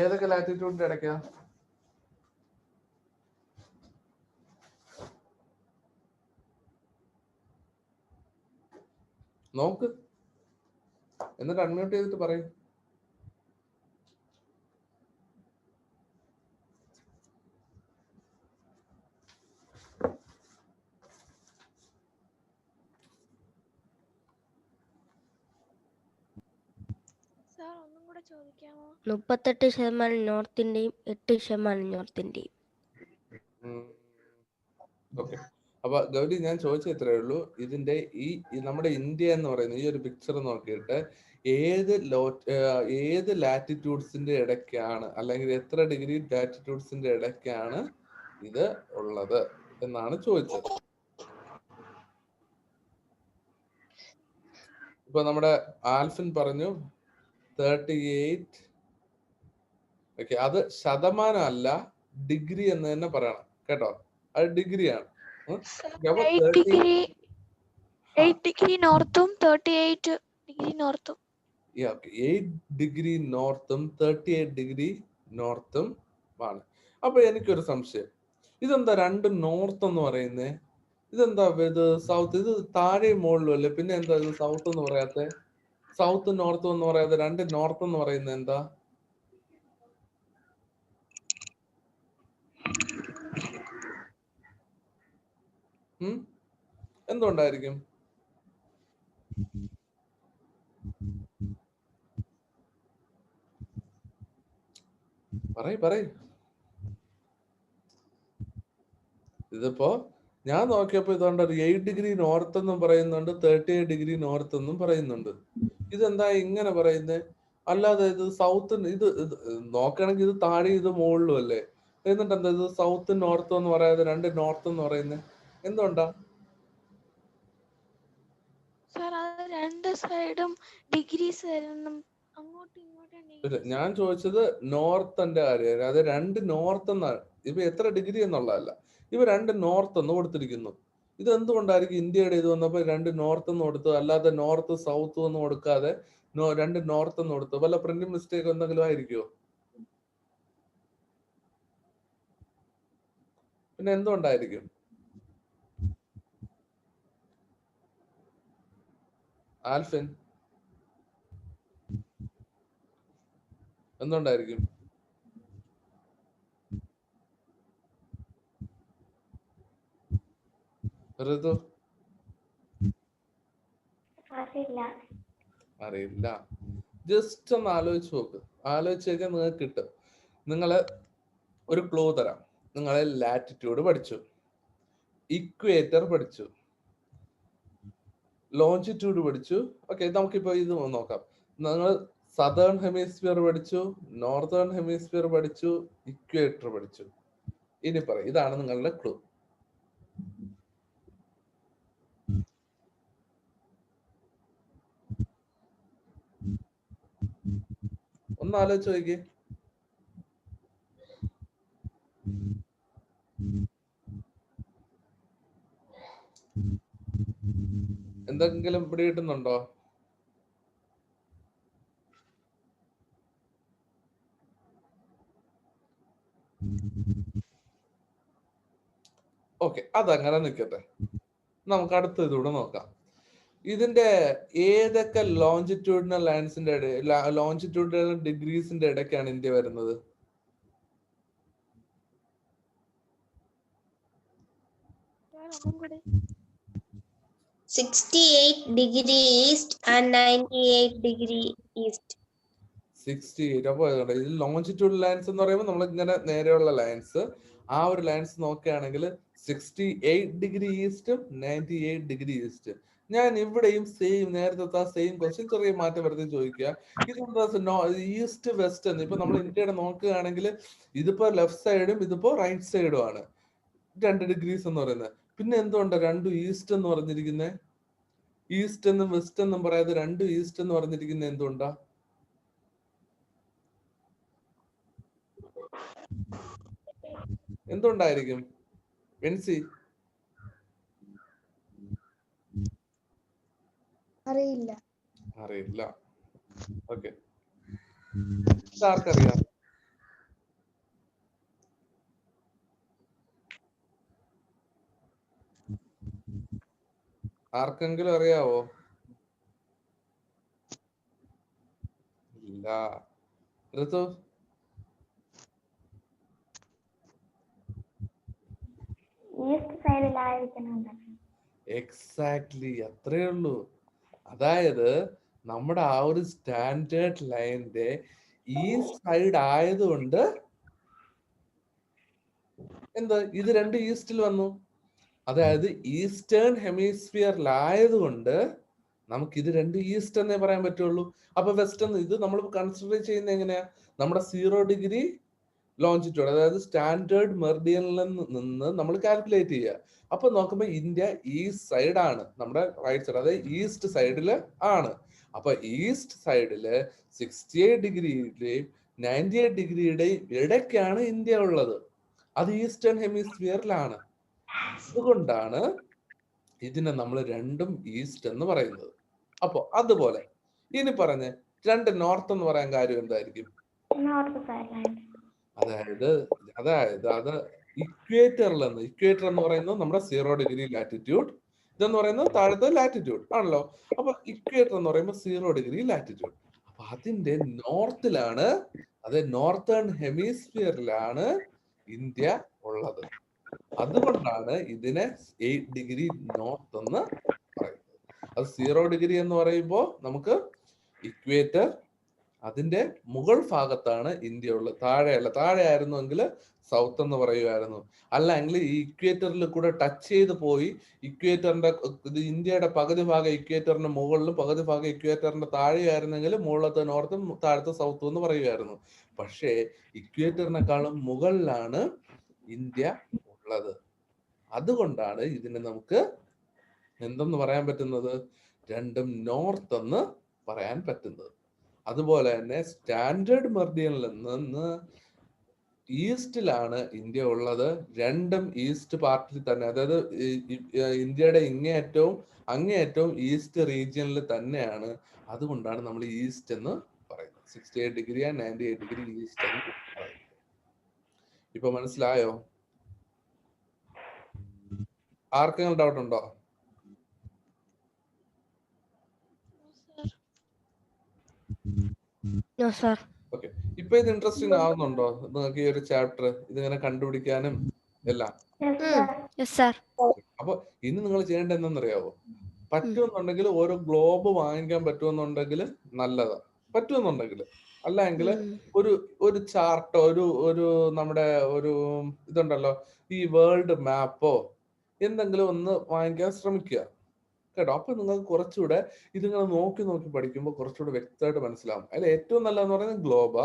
ഏതൊക്കെ ലാറ്റിറ്റ്യൂഡിന്റെ ഇടയ്ക്കാ? നോക്ക്, എന്നിട്ട് അൺമ്യൂട്ട് ചെയ്തിട്ട് പറയും. സാർ ഒന്നും കൂടെ ചോദിക്കാമോ? 38% നോർത്തിന്റെയും 8% നോർത്തിന്റെയും. ഓക്കെ, അപ്പൊ ഗൗരി ഞാൻ ചോദിച്ചത് ഇത്രയേ ഉള്ളൂ. ഇതിന്റെ ഈ നമ്മുടെ ഇന്ത്യ എന്ന് പറയുന്ന ഈ ഒരു പിക്ചർ നോക്കിയിട്ട് ഏത് ലാറ്റിറ്റ്യൂഡ്സിന്റെ ഇടയ്ക്കാണ്, അല്ലെങ്കിൽ എത്ര ഡിഗ്രി ലാറ്റിറ്റ്യൂഡ്സിന്റെ ഇടയ്ക്കാണ് ഇത് ഉള്ളത് എന്നാണ് ചോദിച്ചത്. ഇപ്പൊ നമ്മുടെ ആൽഫിൻ പറഞ്ഞു 38. ഓക്കെ, അത് ശതമാനം അല്ല, ഡിഗ്രി എന്ന് തന്നെ പറയണം കേട്ടോ. അത് ഡിഗ്രിയാണ്. 8 ഡിഗ്രി നോർത്തും 38 ഡിഗ്രി നോർത്തും. 8 ഡിഗ്രി നോർത്തും 38 ഡിഗ്രി നോർത്തും ആണ്. അപ്പൊ എനിക്കൊരു സംശയം, ഇതെന്താ രണ്ട് നോർത്ത് എന്ന് പറയുന്നേ? ഇതെന്താ ഇത് സൗത്ത്? ഇത് താഴെയും മുകളിലും അല്ലേ, പിന്നെ എന്താ ഇത് സൗത്ത് എന്ന് പറയാത്തെ? സൗത്ത് നോർത്ത് എന്ന് പറയാതെ രണ്ട് നോർത്ത് എന്ന് പറയുന്നത് എന്താ? എന്തുകൊണ്ടായിരിക്കും? പറയ്. ഇതിപ്പോ ഞാൻ നോക്കിയപ്പോ ഇതുകൊണ്ട് 8 ഡിഗ്രി നോർത്ത് എന്നും പറയുന്നുണ്ട്, 38 ഡിഗ്രി നോർത്ത് എന്നും പറയുന്നുണ്ട്. ഇതെന്താ ഇങ്ങനെ പറയുന്നത്? അല്ലാതെ ഇത് സൗത്ത്, ഇത് നോക്കുകയാണെങ്കിൽ ഇത് താഴെ ഇത് മുകളിലും അല്ലേ? എന്നിട്ട് എന്താ ഇത് സൗത്ത് നോർത്ത് എന്ന് പറയാതെ രണ്ട് നോർത്ത് എന്ന് പറയുന്നത്? എന്തുകൊണ്ടാ? സാർ അത് രണ്ട് സൈഡും ഡിഗ്രീസ് അങ്ങോട്ടും ഇങ്ങോട്ടും. ഞാൻ ചോദിച്ചത് നോർത്തിന്റെ കാര്യം. അത് രണ്ട് നോർത്ത് എന്നാണ്. ഇപ്പൊ എത്ര ഡിഗ്രി എന്നുള്ളതല്ല, ഇവ രണ്ട് നോർത്ത് എന്ന് കൊടുത്തിരിക്കുന്നു. ഇത് എന്തുകൊണ്ടായിരിക്കും ഇന്ത്യയുടെ ഇത് വന്നപ്പോ രണ്ട് നോർത്ത് എന്ന് കൊടുത്തു, അല്ലാതെ നോർത്ത് സൗത്ത് എന്ന് കൊടുക്കാതെ രണ്ട് നോർത്ത് എന്ന് കൊടുത്തു? വല്ല പ്രിന്റിംഗ് മിസ്റ്റേക്ക് എന്തെങ്കിലും ആയിരിക്കുമോ? പിന്നെ എന്തുകൊണ്ടായിരിക്കും? ആൽഫിൻ, എന്തുകൊണ്ടായിരിക്കും? ഋതു അറിയില്ല. ജസ്റ്റ് ഒന്ന് ആലോചിച്ച് നോക്ക്. ആലോചിച്ചേക്കാൻ നിങ്ങൾക്ക് കിട്ടും. നിങ്ങള് ഒരു ക്ലൂ തരാം. നിങ്ങളെ ലാറ്റിറ്റ്യൂഡ് പഠിച്ചു, ഇക്വേറ്റർ പഠിച്ചു, ലോഞ്ചിറ്റ്യൂഡ് പഠിച്ചു. ഓക്കെ, നമുക്കിപ്പോ ഇത് നോക്കാം. നിങ്ങൾ സദേൺ ഹെമിസ്ഫിയർ പഠിച്ചു, നോർത്തേൺ ഹെമിസ്ഫിയർ പഠിച്ചു, ഇക്വേറ്റർ പഠിച്ചു. ഇനി പറയും, ഇതാണ് നിങ്ങളുടെ ക്ലൂ. ഒന്ന് ആലോചിച്ച് നോക്കിയേ. എന്തെങ്കിലും പിടി കിട്ടുന്നുണ്ടോ? ഓക്കെ, അതങ്ങനെ നിൽക്കട്ടെ. നമുക്ക് അടുത്ത ഇതൂടെ നോക്കാം. ഇതിന്റെ ഏതൊക്കെ ലോഞ്ചിറ്റ്യൂഡിനൽ ലൈൻസിന്റെ ലോഞ്ചിറ്റ്യൂഡിനൽ ഡിഗ്രീസിന്റെ ഇടയ്ക്കാണ് ഇന്ത്യ വരുന്നത്? കൂടെ 68 degree east and 98 degree east. 68. അപ്പൊ ഇത് ലോഞ്ചിറ്റ്യൂഡ് ലൈൻസ് എന്ന് പറയുമ്പോൾ നമ്മൾ ഇങ്ങനെ നേരെയുള്ള ലൈൻസ്, ആ ഒരു ലൈൻസ് നോക്കുകയാണെങ്കിൽ 68 ഡിഗ്രി ഈസ്റ്റും 98 ഡിഗ്രി ഈസ്റ്റും. ഞാൻ ഇവിടെയും സെയിം നേരത്തെ സെയിം ക്വസ്റ്റ്യൻ ചെറിയ മാറ്റം വരുത്തി ചോദിക്കുക. ഇതെന്താ ഈസ്റ്റ് വെസ്റ്റ് എന്ന്? ഇപ്പൊ നമ്മൾ ഇന്ത്യയുടെ നോക്കുകയാണെങ്കിൽ ഇതിപ്പോ ലെഫ്റ്റ് സൈഡും ഇതിപ്പോ റൈറ്റ് സൈഡും ആണ് 2 ഡിഗ്രീസ് എന്ന് പറയുന്നത്. പിന്നെ എന്തുകൊണ്ടാ രണ്ടും ഈസ്റ്റ് എന്ന് പറഞ്ഞിരിക്കുന്നത്? ഈസ്റ്റ് എന്നും വെസ്റ്റ് എന്നും പറയാതെ രണ്ടും ഈസ്റ്റ് എന്ന് പറഞ്ഞിരിക്കുന്നത് എന്തുകൊണ്ടാ? എന്തുകൊണ്ടായിരിക്കും? വെൻസി അറിയില്ല. ഓക്കെ, ആർക്കറിയാം? ആർക്കെങ്കിലും അറിയാവോ? ഇല്ല. ഋതു? എക്സാക്ട്ലി, അത്രേ ഉള്ളൂ. അതായത് നമ്മുടെ ആ ഒരു സ്റ്റാൻഡേർഡ് ലൈനിന്റെ ഈ സൈഡ് ആയതുകൊണ്ട് എന്താ ഇത് രണ്ട് ഈസ്റ്റിൽ വന്നു. അതായത് ഈസ്റ്റേൺ ഹെമിസ്ഫിയറിലായതുകൊണ്ട് നമുക്ക് ഇത് രണ്ട് ഈസ്റ്റ് എന്നേ പറയാൻ പറ്റുള്ളൂ. അപ്പൊ വെസ്റ്റേൺ ഇത് നമ്മൾ കൺസിഡർ ചെയ്യുന്നത് എങ്ങനെയാ? നമ്മുടെ 0 ഡിഗ്രി ലോഞ്ചിറ്റ്യൂഡ്, അതായത് സ്റ്റാൻഡേർഡ് മെറിഡിയനിൽ നിന്ന് നമ്മൾ കാൽക്കുലേറ്റ് ചെയ്യുക. അപ്പൊ നോക്കുമ്പോൾ ഇന്ത്യ ഈ സൈഡ് ആണ്, നമ്മുടെ റൈറ്റ് സൈഡ്, അതായത് ഈസ്റ്റ് സൈഡില് ആണ്. അപ്പൊ ഈസ്റ്റ് സൈഡില് 68 ഡിഗ്രിയുടെയും 98 ഡിഗ്രിയുടെയും ഇടയ്ക്കാണ് ഇന്ത്യ ഉള്ളത്. അത് ഈസ്റ്റേൺ ഹെമിസ്ഫിയറിലാണ്. അതുകൊണ്ടാണ് ഇതിനെ നമ്മൾ രണ്ടും ഈസ്റ്റ് എന്ന് പറയുന്നത്. അപ്പൊ അതുപോലെ ഇനി പറഞ്ഞ് രണ്ട് നോർത്ത് എന്ന് പറയാൻ കാര്യം എന്തായിരിക്കും? അതായത് അത് ഇക്വേറ്ററിൽ നിന്ന്, ഇക്വേറ്റർ എന്ന് പറയുന്നത് നമ്മുടെ 0 ഡിഗ്രി ലാറ്റിറ്റ്യൂഡ്, ഇതെന്ന് പറയുന്നത് താഴത്തെ ലാറ്റിറ്റ്യൂഡ് ആണല്ലോ. അപ്പൊ ഇക്വേറ്റർ എന്ന് പറയുമ്പോൾ 0 ഡിഗ്രി ലാറ്റിറ്റ്യൂഡ്. അപ്പൊ അതിന്റെ നോർത്തിലാണ്, അത് നോർത്തേൺ ഹെമിസ്ഫിയറിലാണ് ഇന്ത്യ ഉള്ളത്. അതുകൊണ്ടാണ് ഇതിനെ 8 ഡിഗ്രി നോർത്ത് എന്ന് പറയുന്നത്. അത് 0 ഡിഗ്രി എന്ന് പറയുമ്പോൾ നമുക്ക് ഇക്വേറ്റർ അതിന്റെ മുകൾ ഭാഗത്താണ് ഇന്ത്യ ഉള്ളത്. താഴെ ആയിരുന്നുവെങ്കിൽ സൗത്ത് എന്ന് പറയുമായിരുന്നു. അല്ലെങ്കിൽ ഈ ഇക്വേറ്ററിൽ കൂടെ ടച്ച് ചെയ്ത് പോയി ഇക്വേറ്ററിന്റെ ഇത് ഇന്ത്യയുടെ പകുതി ഭാഗം ഇക്വേറ്ററിന്റെ മുകളിലും പകുതി ഭാഗം ഇക്വേറ്ററിന്റെ താഴെയായിരുന്നെങ്കിൽ മുകളിലത്തെ നോർത്തും താഴത്തെ സൗത്തും എന്ന് പറയുമായിരുന്നു. പക്ഷേ ഇക്വേറ്ററിനെക്കാളും മുകളിലാണ് ഇന്ത്യ ഉള്ളത്. അതുകൊണ്ടാണ് ഇതിനെ നമുക്ക് എന്തെന്ന് പറയാൻ പറ്റുന്നത്? രണ്ടും നോർത്ത് എന്ന് പറയാൻ പറ്റുന്നത്. അതുപോലെ തന്നെ സ്റ്റാൻഡേർഡ് മെറിഡിയനിൽ നിന്ന് ഈസ്റ്റിലാണ് ഇന്ത്യ ഉള്ളത്. രണ്ടും ഈസ്റ്റ് പാർട്ടിൽ തന്നെ, അതായത് ഇന്ത്യയുടെ അങ്ങേയറ്റവും ഈസ്റ്റ് റീജിയനിൽ തന്നെയാണ്. അതുകൊണ്ടാണ് നമ്മൾ ഈസ്റ്റ് എന്ന് പറയുന്നത്. 68 ഡിഗ്രി ആൻഡ് 98 ഡിഗ്രി ഈസ്റ്റ് എന്ന് പറയുന്നത്. ഇപ്പൊ മനസ്സിലായോ? ആർക്കെങ്കിലും ഡൗട്ട് ഉണ്ടോ? ഓക്കെ, ഇപ്പൊ ഇത് ഇൻട്രസ്റ്റിംഗ് ആവുന്നുണ്ടോ നിങ്ങൾക്ക് ഈ ഒരു ചാപ്റ്റർ ഇതിങ്ങനെ കണ്ടുപിടിക്കാനും എല്ലാം? അപ്പൊ ഇനി നിങ്ങൾ ചെയ്യേണ്ടത് എന്തെന്നറിയാവോ? പറ്റുമെന്നുണ്ടെങ്കിൽ ഓരോ ഗ്ലോബ് വാങ്ങിക്കാൻ പറ്റുമെന്നുണ്ടെങ്കിൽ നല്ലതാ, പറ്റുമെന്നുണ്ടെങ്കിൽ. അല്ലെങ്കിൽ ഒരു ചാർട്ടോ ഒരു നമ്മുടെ ഒരു ഇതുണ്ടല്ലോ, ഈ വേൾഡ് മാപ്പോ എന്തെങ്കിലും ഒന്ന് വാങ്ങിക്കാൻ ശ്രമിക്കുക കേട്ടോ. അപ്പൊ നിങ്ങൾക്ക് കുറച്ചുകൂടെ ഇതിങ്ങനെ നോക്കി പഠിക്കുമ്പോൾ കുറച്ചുകൂടെ വ്യക്തമായിട്ട് മനസ്സിലാവും. അതിൽ ഏറ്റവും നല്ലതെന്ന് പറയുന്നത് ഗ്ലോബാ.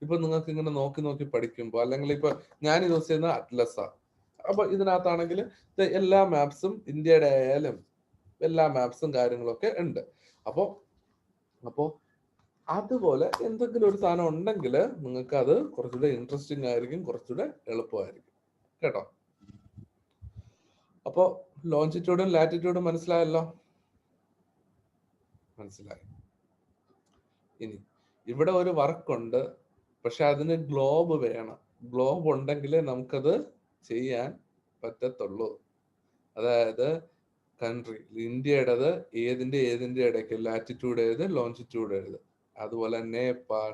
ഇപ്പൊ നിങ്ങൾക്ക് ഇങ്ങനെ നോക്കി പഠിക്കുമ്പോൾ, അല്ലെങ്കിൽ ഇപ്പൊ ഞാൻ യൂസ് ചെയ്യുന്ന അറ്റ്ലസാ. അപ്പൊ ഇതിനകത്താണെങ്കിൽ എല്ലാ മാപ്സും ഇന്ത്യയുടെ ആയാലും എല്ലാ മാപ്സും കാര്യങ്ങളൊക്കെ ഉണ്ട്. അപ്പോ അതുപോലെ എന്തെങ്കിലും ഒരു സാധനം ഉണ്ടെങ്കിൽ നിങ്ങൾക്ക് അത് കുറച്ചുകൂടെ ഇൻട്രസ്റ്റിംഗ് ആയിരിക്കും, കുറച്ചുകൂടെ എളുപ്പമായിരിക്കും കേട്ടോ. അപ്പോ ലോഞ്ചിറ്റ്യൂഡും ലാറ്റിറ്റ്യൂഡും മനസ്സിലായല്ലോ? മനസ്സിലായി. ഇനി ഇവിടെ ഒരു വർക്കുണ്ട്, പക്ഷെ അതിന് ഗ്ലോബ് വേണം. ഗ്ലോബ് ഉണ്ടെങ്കിലേ നമുക്കത് ചെയ്യാൻ പറ്റത്തുള്ളൂ. അതായത് കൺട്രി ഇന്ത്യയുടേത് ഏതിന്റെ ഇടയ്ക്ക് ലാറ്റിറ്റ്യൂഡ് ഏത്, ലോഞ്ചിറ്റ്യൂഡ് ഏത്. അതുപോലെ നേപ്പാൾ,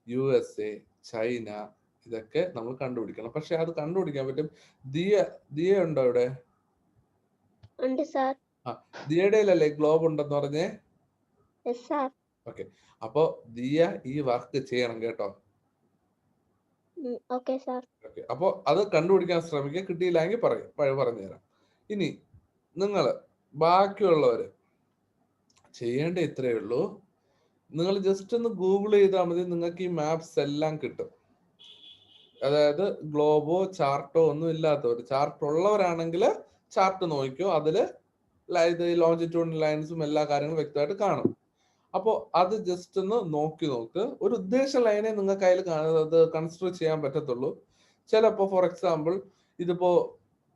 USA, ചൈന, ഇതൊക്കെ നമ്മൾ കണ്ടുപിടിക്കണം. പക്ഷെ അത് കണ്ടുപിടിക്കാൻ പറ്റും. ദിയ ഉണ്ടോ ഇവിടെ? ദിയയുടെയിലല്ലേ ഗ്ലോബ് ഉണ്ടെന്ന് പറഞ്ഞേ? ഓക്കെ, അപ്പൊ ദിയ ഈ വർക്ക് ചെയ്യണം കേട്ടോ. അപ്പൊ അത് കണ്ടുപിടിക്കാൻ ശ്രമിക്കുക. കിട്ടിയില്ലെങ്കിൽ പറഞ്ഞുതരാം. ഇനി നിങ്ങള് ബാക്കിയുള്ളവര് ചെയ്യേണ്ട ഇത്രയേ ഉള്ളൂ. നിങ്ങൾ ജസ്റ്റ് ഒന്ന് ഗൂഗിൾ ചെയ്താൽ മതി, നിങ്ങൾക്ക് ഈ മാപ്സ് എല്ലാം കിട്ടും. അതായത് ഗ്ലോബോ ചാർട്ടോ ഒന്നും ഇല്ലാത്തവർ, ചാർട്ട് ഉള്ളവരാണെങ്കിൽ ചാർട്ട് നോക്കിക്കോ, അതില് ഇത് ലോഞ്ചിറ്റ്യൂഡിനൽ ലൈൻസും എല്ലാ കാര്യങ്ങളും വ്യക്തമായിട്ട് കാണും. അപ്പോൾ അത് ജസ്റ്റ് ഒന്ന് നോക്ക്. ഒരു ഉദ്ദേശ ലൈനെ നിങ്ങൾക്ക് അതിൽ അത് കൺസിഡർ ചെയ്യാൻ പറ്റത്തുള്ളൂ. ചിലപ്പോ ഫോർ എക്സാമ്പിൾ ഇതിപ്പോ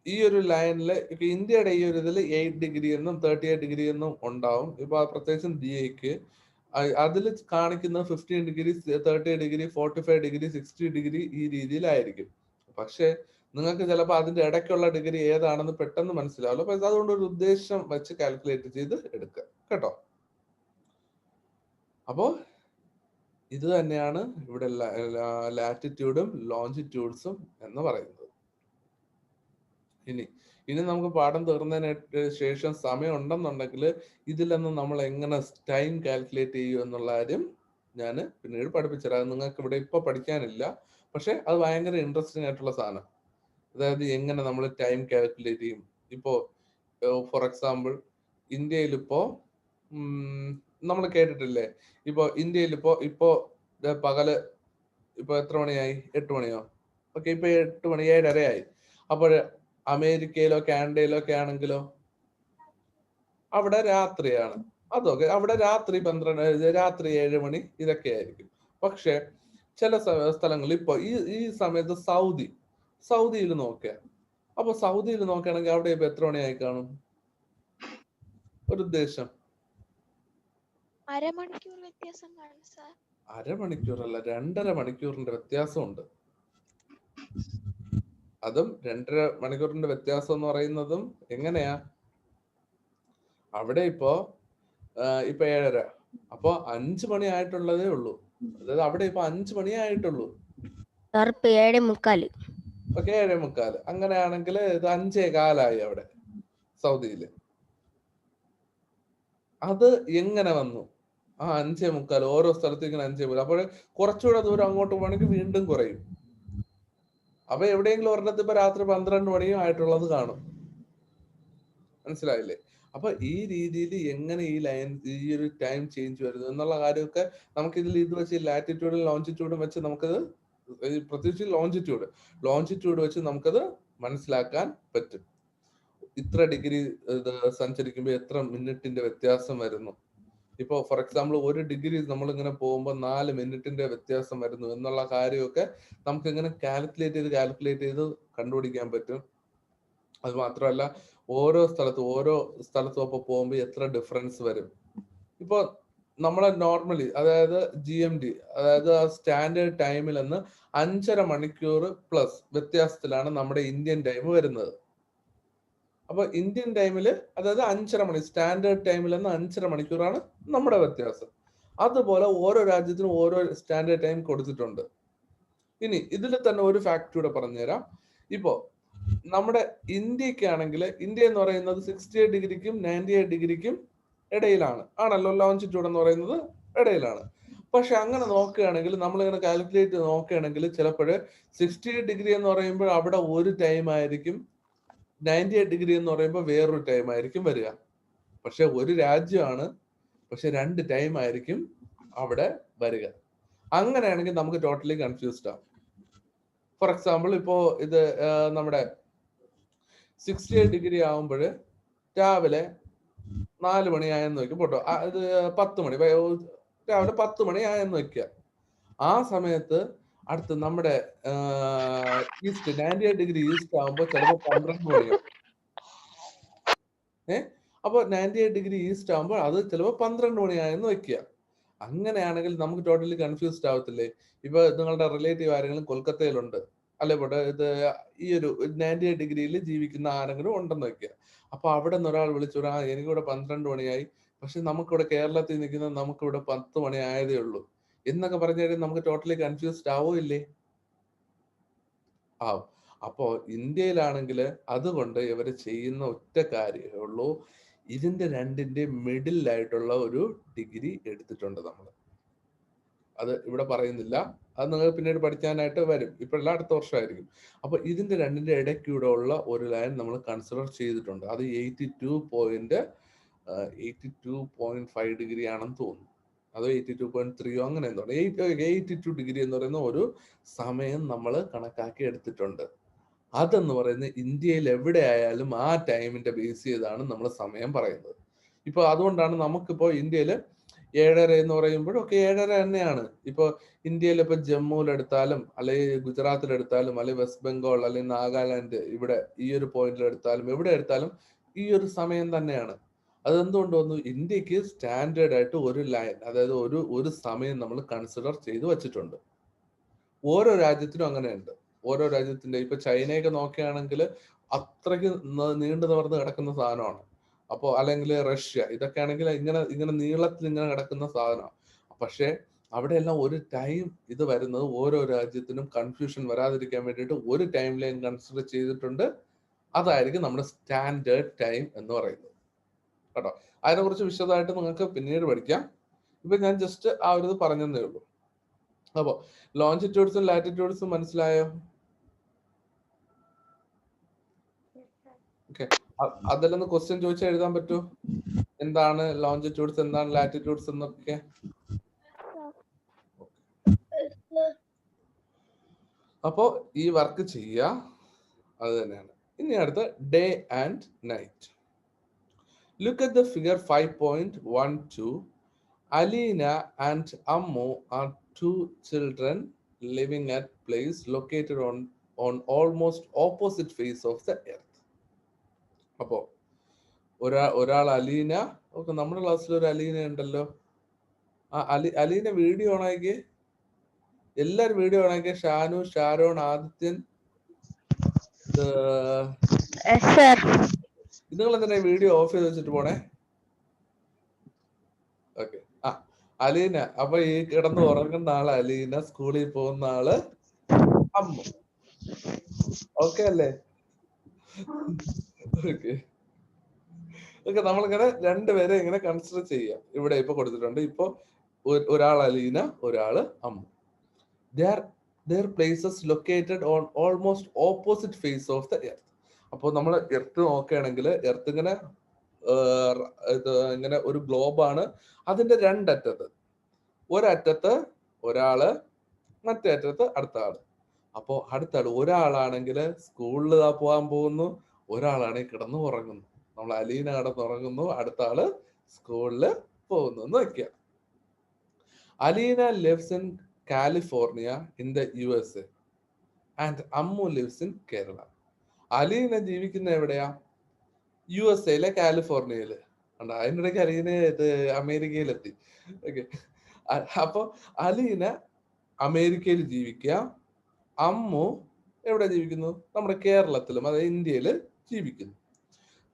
ഈ ഒരു ലൈനിൽ ഇപ്പൊ ഇന്ത്യയുടെ ഈ ഒരു ഇതിൽ 8 ഡിഗ്രി എന്നും 38 ഡിഗ്രി എന്നും ഉണ്ടാവും. ഇപ്പൊ പ്രത്യേകിച്ചും DAക്ക് അതിൽ കാണിക്കുന്നത് 15 ഡിഗ്രി, 30 ഡിഗ്രി, 45 ഡിഗ്രി, 60 ഡിഗ്രി ഈ രീതിയിലായിരിക്കും. പക്ഷെ നിങ്ങൾക്ക് ചിലപ്പോൾ അതിന്റെ ഇടയ്ക്കുള്ള ഡിഗ്രി ഏതാണെന്ന് പെട്ടെന്ന് മനസ്സിലാവില്ല. അപ്പൊ അതുകൊണ്ട് ഒരു ഉദ്ദേശം വെച്ച് കാൽക്കുലേറ്റ് ചെയ്ത് എടുക്കുക കേട്ടോ. അപ്പോ ഇത് തന്നെയാണ് ഇവിടെ ലാറ്റിറ്റ്യൂഡും ലോഞ്ചിറ്റ്യൂഡ്സും എന്ന് പറയുന്നത്. ഇനി നമുക്ക് പാഠം തീർന്നതിന് ശേഷം സമയം ഉണ്ടെന്നുണ്ടെങ്കിൽ ഇതിലൊന്നും നമ്മൾ എങ്ങനെ ടൈം കാൽക്കുലേറ്റ് ചെയ്യും എന്നുള്ള കാര്യം ഞാൻ പിന്നീട് പഠിപ്പിച്ചുതരാം. നിങ്ങൾക്ക് ഇവിടെ ഇപ്പൊ പഠിക്കാനില്ല, പക്ഷെ അത് ഭയങ്കര ഇൻട്രസ്റ്റിംഗ് ആയിട്ടുള്ള സാധനം. അതായത് എങ്ങനെ നമ്മൾ ടൈം കാൽക്കുലേറ്റ് ചെയ്യും. ഇപ്പോ ഫോർ എക്സാമ്പിൾ ഇന്ത്യയിൽ ഇപ്പോ നമ്മൾ കേട്ടിട്ടില്ലേ, ഇപ്പൊ ഇന്ത്യയിൽ ഇപ്പോ പകല് ഇപ്പൊ എത്ര മണിയായി? 8 മണിയോ? ഓക്കെ, ഇപ്പൊ 8 മണി 7:30 ആയി. അപ്പോൾ അമേരിക്കയിലോ കാനഡയിലോ ഒക്കെ ആണെങ്കിലോ അവിടെ രാത്രിയാണ്. അതൊക്കെ അവിടെ രാത്രി 7 മണി ഇതൊക്കെ ആയിരിക്കും. പക്ഷെ ചില സ്ഥലങ്ങളിൽ ഇപ്പൊ ഈ സമയത്ത് സൗദിയിൽ നോക്കുക. അപ്പൊ സൗദിയിൽ നോക്കുകയാണെങ്കിൽ അവിടെ ഇപ്പൊ എത്ര മണിയായി കാണും? ഒരു ഉദ്ദേശം. അരമണിക്കൂർ വ്യത്യാസം കാണും സാർ. അരമണിക്കൂറല്ല, 2.5 മണിക്കൂറിന്റെ വ്യത്യാസമുണ്ട്. അതും 2.5 മണിക്കൂറിന്റെ വ്യത്യാസം എന്ന് പറയുന്നതും എങ്ങനെയാ? അവിടെ ഇപ്പോ 7:30, അപ്പൊ 5 മണി ആയിട്ടുള്ളതേ ഉള്ളൂ. അതായത് അവിടെ ഇപ്പൊ 5 മണി ആയിട്ടുള്ളൂ. ഓക്കെ 7:45. അങ്ങനെയാണെങ്കിൽ ഇത് 5:15 അവിടെ സൗദിയില്. അത് എങ്ങനെ വന്നു? 5:45 ഓരോ സ്ഥലത്തും ഇങ്ങനെ 5:45. അപ്പോൾ കുറച്ചുകൂടെ ദൂരം അങ്ങോട്ട് പോകണമെങ്കിൽ വീണ്ടും കുറയും. അപ്പൊ എവിടെയെങ്കിലും ഒരെണ്ണത്തിൽ ഇപ്പൊ രാത്രി 12 മണിയും ആയിട്ടുള്ളത് കാണും. മനസ്സിലായില്ലേ? അപ്പൊ ഈ രീതിയിൽ എങ്ങനെ ഈ ഒരു ടൈം ചേഞ്ച് വരുന്നു എന്നുള്ള കാര്യമൊക്കെ നമുക്ക് ഇത് വെച്ച് ലാറ്റിറ്റ്യൂഡും ലോഞ്ചിറ്റ്യൂഡും വെച്ച് നമുക്കത്, പ്രത്യേകിച്ച് ലോഞ്ചിറ്റ്യൂഡ് വെച്ച് നമുക്കത് മനസ്സിലാക്കാൻ പറ്റും. ഇത്ര ഡിഗ്രി സഞ്ചരിക്കുമ്പോൾ എത്ര മിനിറ്റിന്റെ വ്യത്യാസം വരുന്നു. ഇപ്പൊ ഫോർ എക്സാമ്പിൾ 1 ഡിഗ്രി നമ്മൾ ഇങ്ങനെ പോകുമ്പോൾ 4 മിനിറ്റിന്റെ വ്യത്യാസം വരുന്നു എന്നുള്ള കാര്യമൊക്കെ നമുക്ക് ഇങ്ങനെ കാൽക്കുലേറ്റ് ചെയ്ത് കണ്ടുപിടിക്കാൻ പറ്റും. അത് മാത്രമല്ല ഓരോ സ്ഥലത്തും അപ്പൊ പോകുമ്പോൾ എത്ര ഡിഫറൻസ് വരും. ഇപ്പൊ നമ്മളെ നോർമലി അതായത് GMT, അതായത് സ്റ്റാൻഡേർഡ് ടൈമിൽ നിന്ന് 5.5 മണിക്കൂർ പ്ലസ് വ്യത്യാസത്തിലാണ് നമ്മുടെ ഇന്ത്യൻ ടൈം വരുന്നത്. അപ്പൊ ഇന്ത്യൻ ടൈമിൽ അതായത് 5.5 മണി സ്റ്റാൻഡേർഡ് ടൈമിൽ നിന്ന് 5.5 മണിക്കൂറാണ് നമ്മുടെ വ്യത്യാസം. അതുപോലെ ഓരോ രാജ്യത്തിനും ഓരോ സ്റ്റാൻഡേർഡ് ടൈം കൊടുത്തിട്ടുണ്ട്. ഇനി ഇതിൽ തന്നെ ഒരു ഫാക്ട് കൂടെ പറഞ്ഞുതരാം. ഇപ്പോ നമ്മുടെ ഇന്ത്യക്കാണെങ്കിൽ ഇന്ത്യ എന്ന് പറയുന്നത് 68 ഡിഗ്രിക്കും 98 ഡിഗ്രിക്കും ഇടയിലാണ് ആണല്ലോ. ലോഞ്ചിറ്റ്യൂഡ് എന്ന് പറയുന്നത് ഇടയിലാണ്. പക്ഷെ അങ്ങനെ നോക്കുകയാണെങ്കിൽ നമ്മളിങ്ങനെ കാൽക്കുലേറ്റ് ചെയ്ത് നോക്കുകയാണെങ്കിൽ ചിലപ്പോൾ 68 ഡിഗ്രി എന്ന് പറയുമ്പോൾ അവിടെ ഒരു ടൈം ആയിരിക്കും, 98 ഡിഗ്രി എന്ന് പറയുമ്പോൾ വേറൊരു ടൈം ആയിരിക്കും വരിക. പക്ഷെ ഒരു രാജ്യമാണ്, പക്ഷെ 2 ടൈം ആയിരിക്കും അവിടെ വരിക. അങ്ങനെയാണെങ്കിൽ നമുക്ക് ടോട്ടലി കൺഫ്യൂസ്ഡ് ആവും. ഫോർ എക്സാമ്പിൾ ഇപ്പോ ഇത് നമ്മുടെ 68 ഡിഗ്രി ആവുമ്പോൾ രാവിലെ 4 മണിയായെന്ന് വെക്കും പോട്ടോ, ഇത് 10 മണി, രാവിലെ 10 മണി ആയെന്ന് വെക്കുക. ആ സമയത്ത് അടുത്ത് നമ്മുടെ ഈസ്റ്റ് 98 ഡിഗ്രി ഈസ്റ്റ് ആകുമ്പോൾ ചിലപ്പോൾ 12 മണിയാവും. അപ്പൊ 98 ഡിഗ്രി ഈസ്റ്റ് ആകുമ്പോൾ അത് ചിലപ്പോൾ 12 മണിയായെന്ന് വെക്കുക. അങ്ങനെയാണെങ്കിൽ നമുക്ക് ടോട്ടലി കൺഫ്യൂസ്ഡ് ആവത്തില്ലേ? ഇപ്പൊ നിങ്ങളുടെ റിലേറ്റീവ് ആരെങ്കിലും കൊൽക്കത്തയിലുണ്ട്, അല്ലെ പോട്ടെ, ഇത് ഈ ഒരു 98 ഡിഗ്രിയിൽ ജീവിക്കുന്ന ആരെങ്കിലും ഉണ്ടെന്ന് വെക്കുക. അപ്പൊ അവിടെ നിന്ന് ഒരാൾ വിളിച്ചു, എനിക്കിവിടെ 12 മണിയായി, പക്ഷെ നമുക്കിവിടെ കേരളത്തിൽ നിൽക്കുന്നത് നമുക്കിവിടെ 10 മണി ആയതേ ഉള്ളൂ എന്നൊക്കെ പറഞ്ഞു കഴിഞ്ഞാൽ നമുക്ക് ടോട്ടലി കൺഫ്യൂസ്ഡ് ആവോ ഇല്ലേ? ആവും. അപ്പോ ഇന്ത്യയിലാണെങ്കിൽ അതുകൊണ്ട് ഇവർ ചെയ്യുന്ന ഒറ്റ കാര്യമേ ഉള്ളൂ, ഇതിന്റെ രണ്ടിന്റെ മിഡിലായിട്ടുള്ള ഒരു ഡിഗ്രി എടുത്തിട്ടുണ്ട് നമ്മൾ. അത് ഇവിടെ പറയുന്നില്ല, അത് നിങ്ങൾ പിന്നീട് പഠിക്കാനായിട്ട് വരും, ഇപ്പോഴല്ല അടുത്ത വർഷമായിരിക്കും. അപ്പൊ ഇതിന്റെ രണ്ടിന്റെ ഇടയ്ക്കൂടെ ഉള്ള ഒരു ലൈൻ നമ്മൾ കൺസിഡർ ചെയ്തിട്ടുണ്ട്. അത് 82.5 ഡിഗ്രി ആണെന്ന് തോന്നുന്നു, അതോ 82.3 അങ്ങനെ എന്തോ 82 ഡിഗ്രി എന്ന് പറയുന്ന ഒരു സമയം നമ്മൾ കണക്കാക്കി എടുത്തിട്ടുണ്ട്. അതെന്ന് പറയുന്നത് ഇന്ത്യയിൽ എവിടെ ആയാലും ആ ടൈമിന്റെ ബേസ് ചെയ്താണ് നമ്മൾ സമയം പറയുന്നത്. ഇപ്പൊ അതുകൊണ്ടാണ് നമുക്കിപ്പോ ഇന്ത്യയിൽ 7:30 എന്ന് പറയുമ്പോഴും ഒക്കെ 7:30 തന്നെയാണ്. ഇപ്പൊ ഇന്ത്യയിൽ ഇപ്പൊ ജമ്മുവിലെടുത്താലും അല്ലെങ്കിൽ ഗുജറാത്തിലെടുത്താലും അല്ലെങ്കിൽ വെസ്റ്റ് ബംഗാൾ അല്ലെങ്കിൽ നാഗാലാൻഡ് ഇവിടെ ഈ ഒരു പോയിന്റിലെടുത്താലും എവിടെ എടുത്താലും ഈ ഒരു സമയം തന്നെയാണ്. അതെന്തുകൊണ്ട് വന്നു? ഇന്ത്യക്ക് സ്റ്റാൻഡേർഡ് ആയിട്ട് ഒരു ലൈൻ, അതായത് ഒരു സമയം നമ്മൾ കൺസിഡർ ചെയ്ത് വെച്ചിട്ടുണ്ട്. ഓരോ രാജ്യത്തിനും അങ്ങനെയുണ്ട്. ഓരോ രാജ്യത്തിന്റെ ഇപ്പൊ ചൈനയൊക്കെ നോക്കുകയാണെങ്കിൽ അത്രയ്ക്ക് നീണ്ടു നിവർന്ന് കിടക്കുന്ന സാധനമാണ്. അപ്പോ അല്ലെങ്കിൽ റഷ്യ, ഇതൊക്കെ ആണെങ്കിൽ ഇങ്ങനെ നീളത്തിൽ ഇങ്ങനെ കിടക്കുന്ന സാധനമാണ്. പക്ഷെ അവിടെയെല്ലാം ഒരു ടൈം ഇത് വരുന്നത് ഓരോ രാജ്യത്തിനും കൺഫ്യൂഷൻ വരാതിരിക്കാൻ വേണ്ടിയിട്ട് ഒരു ടൈം ലൈൻ കൺസിഡർ ചെയ്തിട്ടുണ്ട്. അതായിരിക്കും നമ്മുടെ സ്റ്റാൻഡേർഡ് ടൈം എന്ന് പറയുന്നത് കേട്ടോ. അതിനെ കുറിച്ച് വിശദമായിട്ട് നിങ്ങൾക്ക് പിന്നീട് പഠിക്കാം. ഇപ്പൊ ഞാൻ ജസ്റ്റ് ആ ഒരു ഇത് പറഞ്ഞതേ ഉള്ളൂ. അപ്പോ ലോഞ്ചിറ്റ്യൂഡ്സും ലാറ്റിറ്റ്യൂഡ്സും മനസ്സിലായോ? ഓക്കെ, അതിലൊന്ന് ക്വസ്റ്റ്യൻ ചോദിച്ചാൽ എഴുതാൻ പറ്റൂ, എന്താണ് ലോഞ്ചിറ്റ്യൂഡ്സ്, എന്താണ് ലാറ്റിറ്റ്യൂഡ്സ് എന്നൊക്കെ. അപ്പോ ഈ വർക്ക് ചെയ്യുക, അത് തന്നെയാണ്. ഇനി അടുത്ത day and night. Look at the figure 5.12. Aleena and Ammu are 2 children living at place located on almost opposite face of the earth. അപ്പോ ഒരാൾ അലീന, ഓക്കെ, നമ്മുടെ ക്ലാസ്സിൽ ഒരു അലീന ഉണ്ടല്ലോ. അലീന വീഡിയോ ഓണാക്കി, എല്ലാരും വീഡിയോ ഓണാക്കി. ഷാനു, ഷാരോൺ, ആദിത്യൻ, നിങ്ങൾ എന്തിനാ വീഡിയോ ഓഫ് ചെയ്ത് വെച്ചിട്ട് പോണേ? ഓക്കെ, അലീന. അപ്പൊ ഈ കിടന്ന് ഉറങ്ങുന്ന ആള് അലീന, സ്കൂളിൽ പോകുന്ന ആള് അമ്മു. ഓക്കെ അല്ലേ? ഓക്കെ ഓക്കെ, നമ്മളിങ്ങനെ രണ്ടുപേരെ ഇങ്ങനെ കൺസിഡർ ചെയ്യാം. ഇവിടെ ഇപ്പൊ കൊടുത്തിട്ടുണ്ട്. ഇപ്പൊ ഒരാൾ അലീന, ഒരാള് Ammu. Their places located on almost opposite face of the earth. അപ്പോൾ നമ്മൾ എർത്ത് നോക്കുകയാണെങ്കിൽ എർത്ത് ഇങ്ങനെ ഇങ്ങനെ ഒരു ഗ്ലോബാണ്. അതിന്റെ രണ്ടറ്റത്ത്, ഒരറ്റത്ത് ഒരാള്, മറ്റേ അറ്റത്ത് അടുത്ത ആള്. അപ്പോ അടുത്ത ആള് ഒരാളാണെങ്കിൽ സ്കൂളിൽ പോകാൻ പോകുന്നു, ഒരാളാണെങ്കിൽ കിടന്നു ഉറങ്ങുന്നു. നമ്മൾ അലീന കിടന്നുറങ്ങുന്നു, അടുത്ത ആള് സ്കൂളില് പോകുന്നു എന്ന് വെക്കുക. Aleena lives in California in the USA and Ammu lives in Kerala. Aleena ജീവിക്കുന്ന എവിടെയാ? USA കാലിഫോർണിയയില്. അതിനിടയ്ക്ക് അലീന അമേരിക്കയിലെത്തി. ഓക്കെ, അപ്പൊ അലീന അമേരിക്കയിൽ ജീവിക്കുക, അമ്മു എവിടെ ജീവിക്കുന്നു? നമ്മുടെ കേരളത്തിലും, അതായത് ഇന്ത്യയിൽ ജീവിക്കുന്നു.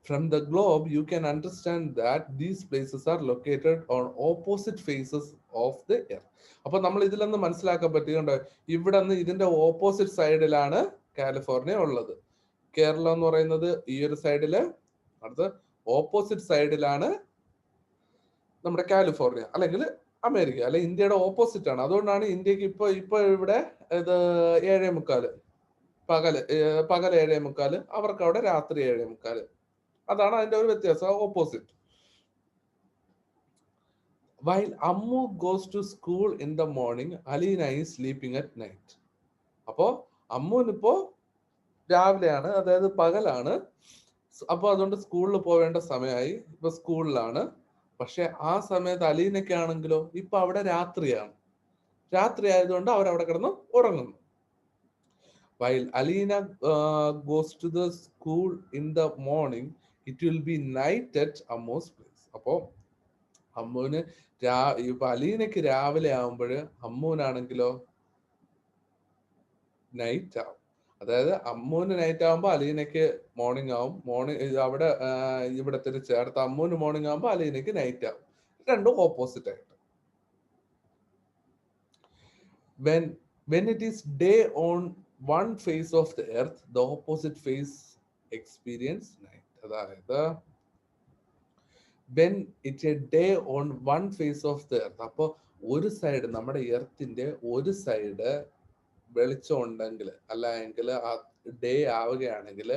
From the globe, you can understand that these places are located on opposite faces of the earth. അപ്പൊ നമ്മൾ ഇതിലൊന്ന് മനസ്സിലാക്കാൻ പറ്റിയുണ്ട്, ഇവിടെ നിന്ന് ഇതിന്റെ ഓപ്പോസിറ്റ് സൈഡിലാണ് കാലിഫോർണിയ ഉള്ളത്. കേരളം എന്ന് പറയുന്നത് ഈ ഒരു സൈഡില്, അടുത്ത് ഓപ്പോസിറ്റ് സൈഡിലാണ് നമ്മുടെ കാലിഫോർണിയ അല്ലെങ്കിൽ അമേരിക്ക, അല്ലെ ഇന്ത്യയുടെ ഓപ്പോസിറ്റ് ആണ്. അതുകൊണ്ടാണ് ഇന്ത്യക്ക് ഇപ്പൊ ഇവിടെ ഇത് 7:45 പകല് 7:45, അവർക്ക് അവിടെ രാത്രി 7:45. അതാണ് അതിന്റെ ഒരു വ്യത്യാസം, opposite. While Ammu goes to school in the morning, Alina is sleeping at night. അപ്പോ അമ്മുവിനിപ്പോ രാവിലെയാണ്, അതായത് പകലാണ്. അപ്പൊ അതുകൊണ്ട് സ്കൂളിൽ പോവേണ്ട സമയമായി, ഇപ്പൊ സ്കൂളിലാണ്. പക്ഷെ ആ സമയത്ത് അലീനയ്ക്കാണെങ്കിലോ ഇപ്പൊ അവിടെ രാത്രിയാണ്. രാത്രി ആയതുകൊണ്ട് അവരവിടെ കിടന്ന് ഉറങ്ങുന്നു. While Alina goes to the school in the morning, it will be night at Ammu's place. അപ്പോ അമ്മുവിന് ഇപ്പൊ അലീനയ്ക്ക് രാവിലെ ആവുമ്പോൾ അമ്മുവിനാണെങ്കിലോ നൈറ്റ് ആവും. അതായത് അമ്മുവിന് നൈറ്റ് ആവുമ്പോ അലീനയ്ക്ക് മോർണിംഗ് ആവും. അവിടെ ഇവിടെ തിരിച്ച് അടുത്ത അമ്മുവിന് മോർണിംഗ് ആവുമ്പോ അലീനയ്ക്ക് നൈറ്റ് ആവും. രണ്ടും ഓപ്പോസിറ്റ് ആയിട്ട്. When it is day on one face of the earth, the opposite face experience night. അതായത് when it's a day on one face of the earth, അപ്പൊ ഒരു സൈഡ്, നമ്മുടെ എർത്തിന്റെ ഒരു സൈഡ് വെളിച്ചം ഉണ്ടെങ്കിൽ, അല്ലെങ്കിൽ ആ ഡേ ആവുകയാണെങ്കിൽ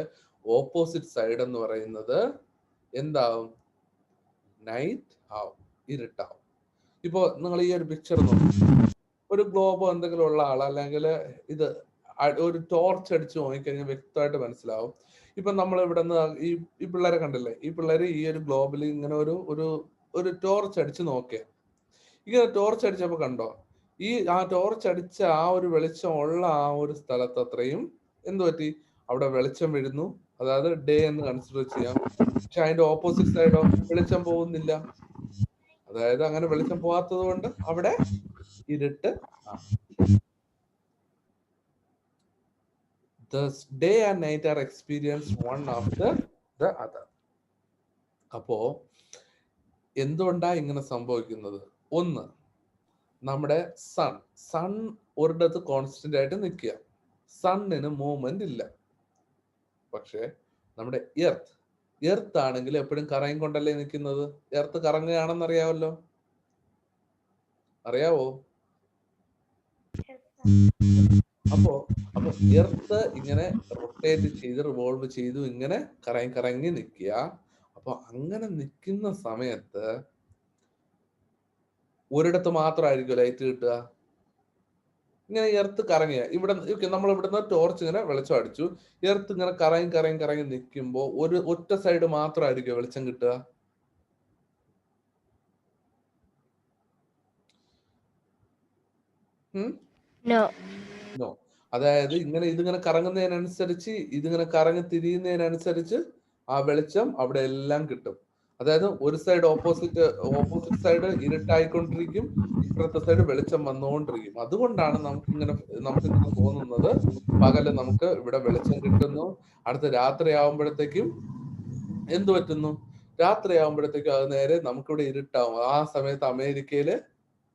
ഓപ്പോസിറ്റ് സൈഡ് എന്ന് പറയുന്നത് എന്താവും? നൈറ്റ് ആവും, ഇരുട്ടാവും. ഇപ്പൊ നിങ്ങൾ ഈ ഒരു പിക്ചർ നോക്കും, ഒരു ഗ്ലോബോ എന്തെങ്കിലും ഉള്ള ആൾ, അല്ലെങ്കിൽ ഇത് ഒരു ടോർച്ച് അടിച്ച് നോക്കിക്കഴിഞ്ഞാൽ വ്യക്തമായിട്ട് മനസ്സിലാവും. ഇപ്പൊ നമ്മൾ ഇവിടെ നിന്ന് ഈ പിള്ളേരെ കണ്ടില്ലേ? ഈ പിള്ളേര് ഈ ഒരു ഗ്ലോബിൽ ഇങ്ങനെ ഒരു ടോർച്ച് അടിച്ച് നോക്കിയ, ഇങ്ങനെ ടോർച്ച് അടിച്ചപ്പോ കണ്ടോ, ആ ടോർച്ച് അടിച്ച ആ ഒരു വെളിച്ചം ഉള്ള ആ ഒരു സ്ഥലത്ത് അത്രയും എന്ത് പറ്റി? അവിടെ വെളിച്ചം വീഴുന്നു, അതായത് ഡേ എന്ന് കൺസിഡർ ചെയ്യാം. പക്ഷെ അതിന്റെ ഓപ്പോസിറ്റ് സൈഡോ വെളിച്ചം പോകുന്നില്ല. അതായത് അങ്ങനെ വെളിച്ചം പോകാത്തത് കൊണ്ട് അവിടെ ഇരുട്ട്. Thus day and night are experienced one after the other. അപ്പോ എന്തുകൊണ്ടാ ഇങ്ങനെ സംഭവിക്കുന്നത്? ഒന്ന്, നമ്മുടെ സൺ ഒരിടത്ത് കോൺസ്റ്റന്റ് ആയിട്ട് നിൽക്കുക, സണ്ണിന് മൂവ്മെന്റ് ഇല്ല. പക്ഷെ നമ്മുടെ എർത്ത് ആണെങ്കിൽ എപ്പോഴും കറങ്ങി കൊണ്ടല്ലേ നിൽക്കുന്നത്. എർത്ത് കറങ്ങുകയാണെന്ന് അറിയാമല്ലോ, അറിയാവോ? അപ്പൊ എർത്ത് ഇങ്ങനെ റൊട്ടേറ്റ് ചെയ്ത് റിവോൾവ് ചെയ്തു ഇങ്ങനെ കറങ്ങി നിൽക്കുക. അപ്പൊ അങ്ങനെ നിൽക്കുന്ന സമയത്ത് ഒരിടത്ത് മാത്രമായിരിക്കും ലൈറ്റ് കിട്ടുക. ഇങ്ങനെ എർത്ത് കറങ്ങിയ നമ്മൾ ഇവിടുന്ന് ടോർച്ച് ഇങ്ങനെ വെളിച്ചം അടിച്ചു, എർത്ത് ഇങ്ങനെ കറങ്ങി നിൽക്കുമ്പോ ഒറ്റ സൈഡ് മാത്രമായിരിക്കും വെളിച്ചം കിട്ടുക. നോ. അതായത് ഇതിങ്ങനെ കറങ്ങുന്നതിനനുസരിച്ച്, ഇതിങ്ങനെ കറങ്ങി തിരിയുന്നതിനനുസരിച്ച് ആ വെളിച്ചം അവിടെ എല്ലാം കിട്ടും. അതായത് ഒരു സൈഡ് ഓപ്പോസിറ്റ് സൈഡ് ഇരുട്ടായിക്കൊണ്ടിരിക്കും, ഇപ്പുറത്തെ സൈഡ് വെളിച്ചം വന്നുകൊണ്ടിരിക്കും. അതുകൊണ്ടാണ് നമുക്കിങ്ങനെ തോന്നുന്നത് പകല് നമുക്ക് ഇവിടെ വെളിച്ചം കിട്ടുന്നു, അടുത്ത രാത്രി ആവുമ്പോഴത്തേക്കും എന്ത് പറ്റുന്നു? രാത്രി ആവുമ്പോഴത്തേക്കും അത് നേരെ നമുക്കിവിടെ ഇരുട്ടാവും. ആ സമയത്ത് അമേരിക്കയില്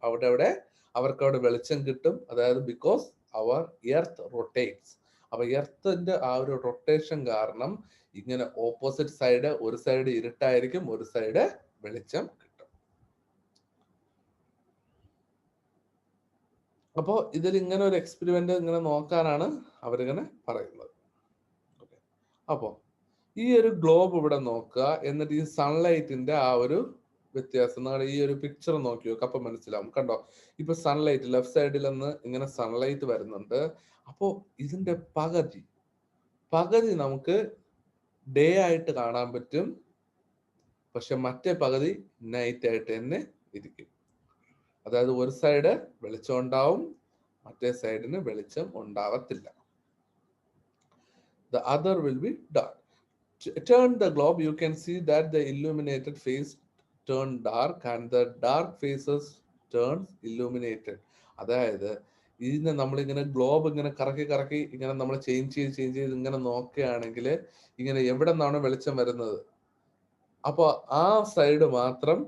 അവിടെ അവർക്ക് അവിടെ വെളിച്ചം കിട്ടും. അതായത് ബിക്കോസ് അവർ എർത്ത് റൊട്ടേറ്റ്സ്. അപ്പൊ എർത്തിന്റെ ആ ഒരു റൊട്ടേഷൻ കാരണം ഇങ്ങനെ ഓപ്പോസിറ്റ് സൈഡ്, ഒരു സൈഡ് ഇരുട്ടായിരിക്കും, ഒരു സൈഡ് വെളിച്ചം കിട്ടും. അപ്പോ ഇതിൽ ഇങ്ങനെ ഒരു എക്സ്പെരിമെന്റ് ഇങ്ങനെ നോക്കാനാണ് അവരിങ്ങനെ പറയുന്നത്. അപ്പോ ഈ ഒരു ഗ്ലോബ് ഇവിടെ നോക്കുക, എന്നിട്ട് ഈ സൺലൈറ്റിന്റെ ആ ഒരു വ്യത്യാസം നിങ്ങൾ ഈ ഒരു പിക്ചർ നോക്കി നോക്കുക, അപ്പൊ മനസ്സിലാവും. കണ്ടോ, ഇപ്പൊ സൺലൈറ്റ് ലെഫ്റ്റ് സൈഡിൽ നിന്ന് ഇങ്ങനെ സൺലൈറ്റ് വരുന്നുണ്ട്. അപ്പോ ഇതിന്റെ പകുതി നമുക്ക് ഡേ ആയിട്ട് കാണാൻ പറ്റും, പക്ഷെ മറ്റേ പകുതി നൈറ്റ് ആയിട്ട് തന്നെ ഇരിക്കും. അതായത് ഒരു സൈഡ് വെളിച്ചം ഉണ്ടാവും, മറ്റേ സൈഡിന് വെളിച്ചം ഉണ്ടാവത്തില്ല. The other will be dark. Turn the globe, you can see that the illuminated face turn dark and the dark faces turn illuminated. അതായത് ഇതിനെ നമ്മളിങ്ങനെ ഗ്ലോബ് ഇങ്ങനെ കറക്കി ഇങ്ങനെ നമ്മൾ ചേഞ്ച് ചെയ്ത് ഇങ്ങനെ നോക്കുകയാണെങ്കിൽ ഇങ്ങനെ എവിടെ നിന്നാണ് വെളിച്ചം വരുന്നത്, അപ്പൊ ആ സൈഡ് മാത്രം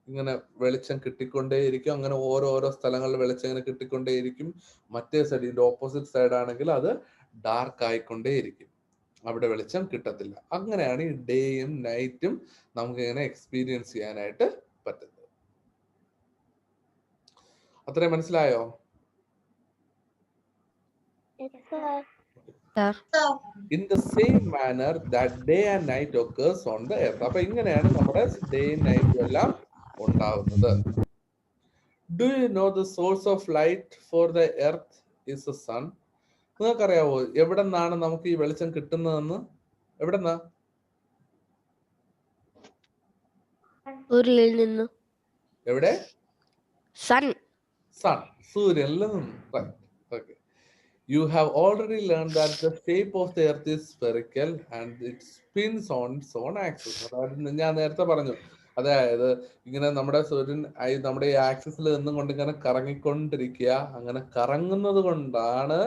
ഇങ്ങനെ വെളിച്ചം കിട്ടിക്കൊണ്ടേയിരിക്കും. അങ്ങനെ ഓരോ സ്ഥലങ്ങളിൽ വെളിച്ചം ഇങ്ങനെ കിട്ടിക്കൊണ്ടേയിരിക്കും. മറ്റേ സൈഡ്, ഇതിന്റെ ഓപ്പോസിറ്റ് സൈഡ് ആണെങ്കിൽ അത് ഡാർക്ക് ആയിക്കൊണ്ടേയിരിക്കും, അവിടെ വെളിച്ചം കിട്ടത്തില്ല. അങ്ങനെയാണ് ഈ ഡേയും നൈറ്റും നമുക്ക് ഇങ്ങനെ എക്സ്പീരിയൻസ് ചെയ്യാനായിട്ട് പറ്റുന്നത്. അത്രയും മനസ്സിലായോ? In the same manner that day and night occurs on the earth. അപ്പൊ ഇങ്ങനെയാണ് നമ്മുടെ ഡേയും നൈറ്റും എല്ലാം ഉണ്ടാവുന്നത്. Do you know the source of light for the earth is the sun? നിങ്ങൾക്കറിയാവോ എവിടെ നിന്നാണ് നമുക്ക് ഈ വെളിച്ചം കിട്ടുന്നതെന്ന്? എവിടെന്നാ? എവിടെ? സൺ, സൂര്യനിൽ നിന്ന്. Okay. You have already learned that the shape of the earth is spherical and it spins on its own axis. അതായത് ഞാൻ നേരത്തെ പറഞ്ഞു, അതായത് ഇങ്ങനെ നമ്മുടെ സൂര്യൻ നമ്മുടെ ഈ ആക്സിസിൽ നിന്നും കൊണ്ട് ഇങ്ങനെ കറങ്ങിക്കൊണ്ടിരിക്കുക. അങ്ങനെ കറങ്ങുന്നത് കൊണ്ടാണ്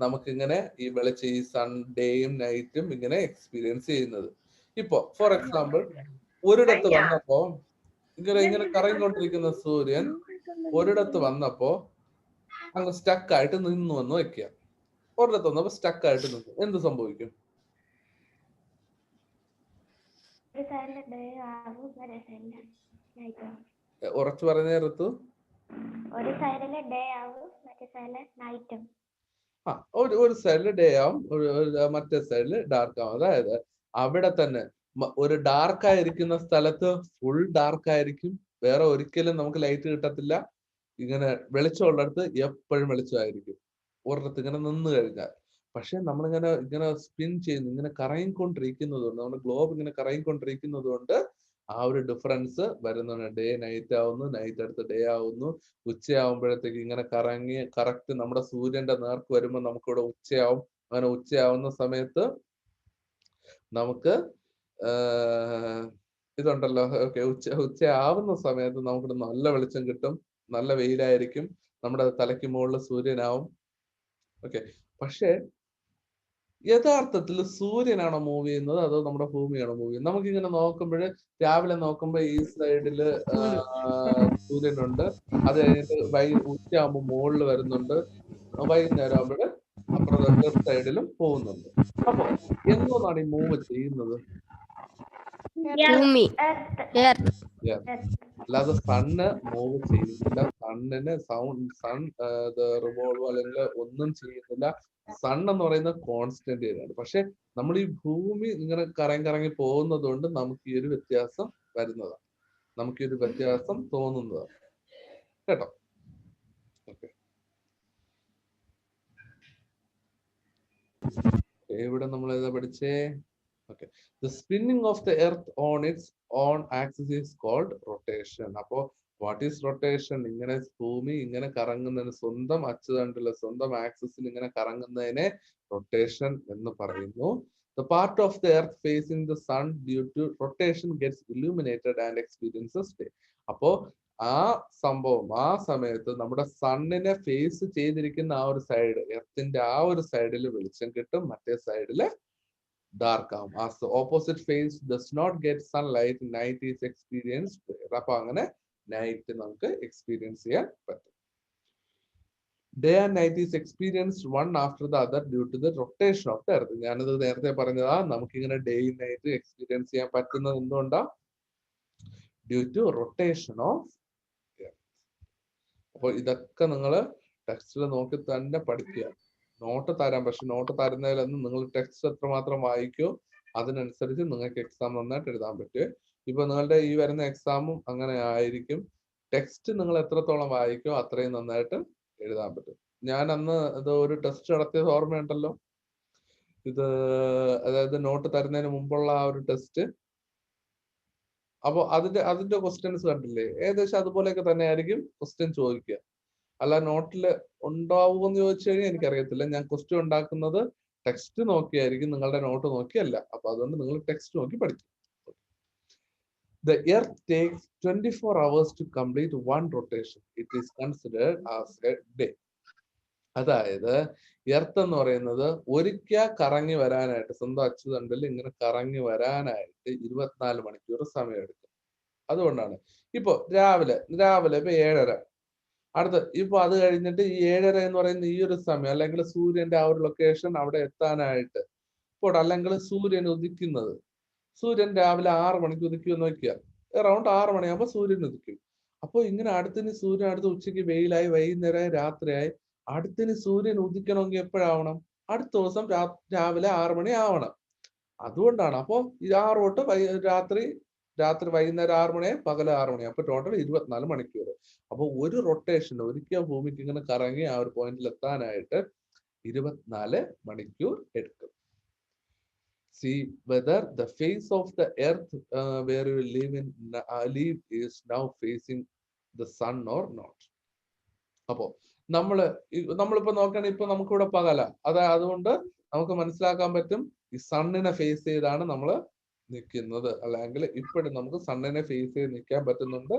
നമുക്കിങ്ങനെ ഈ വെളിച്ചം, ഈ സൺ ഡേയും നൈറ്റും ഇങ്ങനെ എക്സ്പീരിയൻസ് ചെയ്യുന്നത്. ഇപ്പൊ ഫോർ എക്സാമ്പിൾ, ഒരിടത്ത് വന്നപ്പോ ഇങ്ങനെ കറങ്ങിക്കൊണ്ടിരിക്കുന്ന സൂര്യൻ ഒരിടത്ത് വന്നപ്പോ അങ്ങ് സ്റ്റക്ക് ആയിട്ട് നിന്നു എന്ന് വെക്കുക. ഒരിടത്ത് വന്നപ്പോ സ്റ്റക്ക് ആയിട്ട് നിന്നു, എന്ത് സംഭവിക്കും? ഉറച്ചു പറഞ്ഞ നേരത്ത് ഒരു സൈഡില് ഡേ ആവും, മറ്റേ സൈഡില് ഡാർക്ക് ആവും. അതായത് അവിടെ തന്നെ ഒരു ഡാർക്ക് ആയിരിക്കുന്ന സ്ഥലത്ത് ഫുൾ ഡാർക്ക് ആയിരിക്കും, വേറെ ഒരിക്കലും നമുക്ക് ലൈറ്റ് കിട്ടത്തില്ല. ഇങ്ങനെ വെളിച്ചമുള്ളിടത്ത് എപ്പോഴും വെളിച്ചമായിരിക്കും ഒരിടത്ത് ഇങ്ങനെ നിന്ന് കഴിഞ്ഞാൽ. പക്ഷെ നമ്മളിങ്ങനെ സ്പിൻ ചെയ്യുന്നു, ഇങ്ങനെ കറങ്ങിക്കൊണ്ടിരിക്കുന്നത് കൊണ്ട്, നമ്മുടെ ഗ്ലോബ് ഇങ്ങനെ കറങ്ങിക്കൊണ്ടിരിക്കുന്നത് കൊണ്ട് ആ ഒരു ഡിഫറൻസ് വരുന്നുണ്ട്. ഡേ നൈറ്റ് ആവുന്നു, നൈറ്റ് അടുത്ത് ഡേ ആവുന്നു. ഉച്ചയാവുമ്പോഴത്തേക്ക് ഇങ്ങനെ കറങ്ങി കറക്റ്റ് നമ്മുടെ സൂര്യന്റെ നേർക്ക് വരുമ്പോൾ നമുക്കിവിടെ ഉച്ചയാവും. അങ്ങനെ ഉച്ചയാവുന്ന സമയത്ത് നമുക്ക് ഇതുണ്ടല്ലോ, ഓക്കെ, ഉച്ചയാവുന്ന സമയത്ത് നമുക്കിവിടെ നല്ല വെളിച്ചം കിട്ടും, നല്ല വെയിലായിരിക്കും, നമ്മുടെ തലയ്ക്ക് മുകളിൽ സൂര്യനാവും. ഓക്കെ, പക്ഷെ യഥാർത്ഥത്തിൽ സൂര്യനാണോ മൂവ് ചെയ്യുന്നത് അതോ നമ്മുടെ ഭൂമിയാണോ മൂവ് ചെയ്യുന്നത്? നമുക്കിങ്ങനെ നോക്കുമ്പോൾ രാവിലെ നോക്കുമ്പോൾ ഈ സൈഡില് സൂര്യനുണ്ട്, അത് കഴിഞ്ഞിട്ട് ഉച്ചയാകുമ്പോൾ മുകളിൽ വരുന്നുണ്ട്, വൈകുന്നേരം ആകുമ്പോൾ അപ്പുറത്തെ സൈഡിലും പോകുന്നുണ്ട്. അപ്പൊ എന്തോന്നാണ് ഈ മൂവ് ചെയ്യുന്നത്? അല്ലാതെ സണ്ണ് മൂവ് ചെയ്യുന്നില്ല, സണ്ണിന് സൺ റിവോൾവ് അല്ലെങ്കിൽ ഒന്നും ചെയ്യുന്നില്ല. സൺ എന്ന് പറയുന്നത് കോൺസ്റ്റന്റ് ആണ്. പക്ഷെ നമ്മൾ ഈ ഭൂമി ഇങ്ങനെ കറങ്ങി പോകുന്നത് കൊണ്ട് നമുക്ക് ഈ ഒരു വ്യത്യാസം വരുന്നതാണ്, നമുക്ക് ഈ ഒരു വ്യത്യാസം തോന്നുന്നതാണ് കേട്ടോ. ഓക്കെ, ഇവിടെ നമ്മൾ ഏതാ പഠിച്ചേ? Okay. The spinning of the earth on its own axis is called rotation. അപ്പോ what is rotation? ഇങ്ങനെ ഭൂമി ഇങ്ങനെ കറങ്ങുന്നതിന്, സ്വന്തം അച്ചുതണ്ടില് സ്വന്തം ആക്സിസിൽ ഇങ്ങനെ കറങ്ങുന്നതിനെ റൊട്ടേഷൻ എന്ന് പറയുന്നു. The part of the earth facing the sun due to rotation gets illuminated and experiences day. അപ്പോ ആ സംഭവം, ആ സമയത്ത് നമ്മുടെ സണ്ണിനെ ഫേസ് ചെയ്തിരിക്കുന്ന ആ ഒരു സൈഡ്, എർത്തിന്റെ ആ ഒരു സൈഡിൽ വെളിച്ചം കിട്ടും, മറ്റേ സൈഡില് dark ആവും. As the opposite face does not get sunlight, night is experienced. അപ്പൊ അങ്ങനെ നൈറ്റ് നമുക്ക് എക്സ്പീരിയൻസ് ചെയ്യാൻ പറ്റും. Day and night is experienced one after the other due to the rotation of the earth. ഞാനത് നേരത്തെ പറഞ്ഞതാ, നമുക്കിങ്ങനെ ഡേയും നൈറ്റ് എക്സ്പീരിയൻസ് ചെയ്യാൻ പറ്റുന്നത് എന്തുകൊണ്ടാ? Due to rotation of earth. അപ്പോൾ ഇതൊക്കെ നിങ്ങൾ ടെക്സ്റ്റിൽ നോക്കി തന്നെ പഠിക്കുക. നോട്ട് തരാം, പക്ഷെ നോട്ട് തരുന്നതിലൊന്നും നിങ്ങൾ ടെക്സ്റ്റ് എത്രമാത്രം വായിക്കോ അതിനനുസരിച്ച് നിങ്ങൾക്ക് എക്സാം നന്നായിട്ട് എഴുതാൻ പറ്റും. ഇപ്പൊ നിങ്ങളുടെ ഈ വരുന്ന എക്സാമും അങ്ങനെ ആയിരിക്കും. ടെക്സ്റ്റ് നിങ്ങൾ എത്രത്തോളം വായിക്കോ അത്രയും നന്നായിട്ട് എഴുതാൻ പറ്റും. ഞാൻ അന്ന് ഇത് ഒരു ടെസ്റ്റ് നടത്തിയത് ഓർമ്മയുണ്ടല്ലോ, ഇത് അതായത് നോട്ട് തരുന്നതിന് മുമ്പുള്ള ആ ഒരു ടെസ്റ്റ്. അപ്പൊ അതിന്റെ ക്വസ്റ്റ്യൻസ് കണ്ടില്ലേ, ഏകദേശം അതുപോലെയൊക്കെ തന്നെ ആയിരിക്കും ക്വസ്റ്റ്യൻ ചോദിക്കുക. അല്ല നോട്ടില് ഉണ്ടാവുമെന്ന് ചോദിച്ചു കഴിഞ്ഞാൽ എനിക്കറിയത്തില്ല. ഞാൻ ക്വസ്റ്റ്യൻ ഉണ്ടാക്കുന്നത് ടെക്സ്റ്റ് നോക്കിയായിരിക്കും, നിങ്ങളുടെ നോട്ട് നോക്കിയല്ല. അപ്പൊ അതുകൊണ്ട് നിങ്ങൾ ടെക്സ്റ്റ് നോക്കി പഠിക്കും. The earth takes 24 hours to complete one rotation. It is considered as a day. അതായത് എർത്ത് എന്ന് പറയുന്നത് ഒരിക്കൽ കറങ്ങി വരാനായിട്ട്, സ്വന്തം അച്ചുതണ്ടിൽ ഇങ്ങനെ കറങ്ങി വരാനായിട്ട് 24 മണിക്കൂർ സമയമെടുക്കും. അതുകൊണ്ടാണ് ഇപ്പൊ രാവിലെ ഇപ്പൊ 7:30, ഇപ്പൊ അത് കഴിഞ്ഞിട്ട് ഈ 7:30 എന്ന് പറയുന്ന ഈ ഒരു സമയം, അല്ലെങ്കിൽ സൂര്യന്റെ ആ ഒരു ലൊക്കേഷൻ അവിടെ എത്താനായിട്ട് ഇപ്പോൾ, അല്ലെങ്കിൽ സൂര്യൻ ഉദിക്കുന്നത്, സൂര്യൻ രാവിലെ 6 മണിക്ക് ഉദിക്കുമെന്ന് നോക്കിയാൽ അറൗണ്ട് 6 മണിയാകുമ്പോൾ സൂര്യൻ ഉദിക്കും. അപ്പോൾ ഇങ്ങനെ അടുത്തിന് സൂര്യൻ അടുത്ത് ഉച്ചയ്ക്ക് വെയിലായി, വൈകുന്നേരമായി, രാത്രിയായി, അടുത്തിന് സൂര്യൻ ഉദിക്കണമെങ്കിൽ എപ്പോഴാവണം? അടുത്ത ദിവസം രാവിലെ 6 മണി ആവണം. അതുകൊണ്ടാണ് അപ്പോ 6 തൊട്ട് രാത്രി വൈകുന്നേരം 6 മണിയായി, പകൽ 6 മണി, അപ്പൊ ടോട്ടൽ 24 മണിക്കൂർ. അപ്പൊ ഒരു റൊട്ടേഷൻ ഒരിക്കൽ ഭൂമിക്ക് ഇങ്ങനെ കറങ്ങി ആ ഒരു പോയിന്റിൽ എത്താനായിട്ട് 24 മണിക്കൂർ എടുക്കും. See whether the face of the earth where you live is now facing the sun or not. അപ്പോ നമ്മളിപ്പോ നോക്കണ, ഇപ്പൊ നമുക്കിവിടെ പകല, അതുകൊണ്ട് നമുക്ക് മനസ്സിലാക്കാൻ പറ്റും ഈ സണ്ണിനെ ഫേസ് ചെയ്താണ് നമ്മൾ നിൽക്കുന്നത്. അല്ലെങ്കിൽ ഇപ്പോഴും നമുക്ക് സണ്ണിനെ ഫേസ് ചെയ്ത് നിൽക്കാൻ പറ്റുന്നുണ്ട്.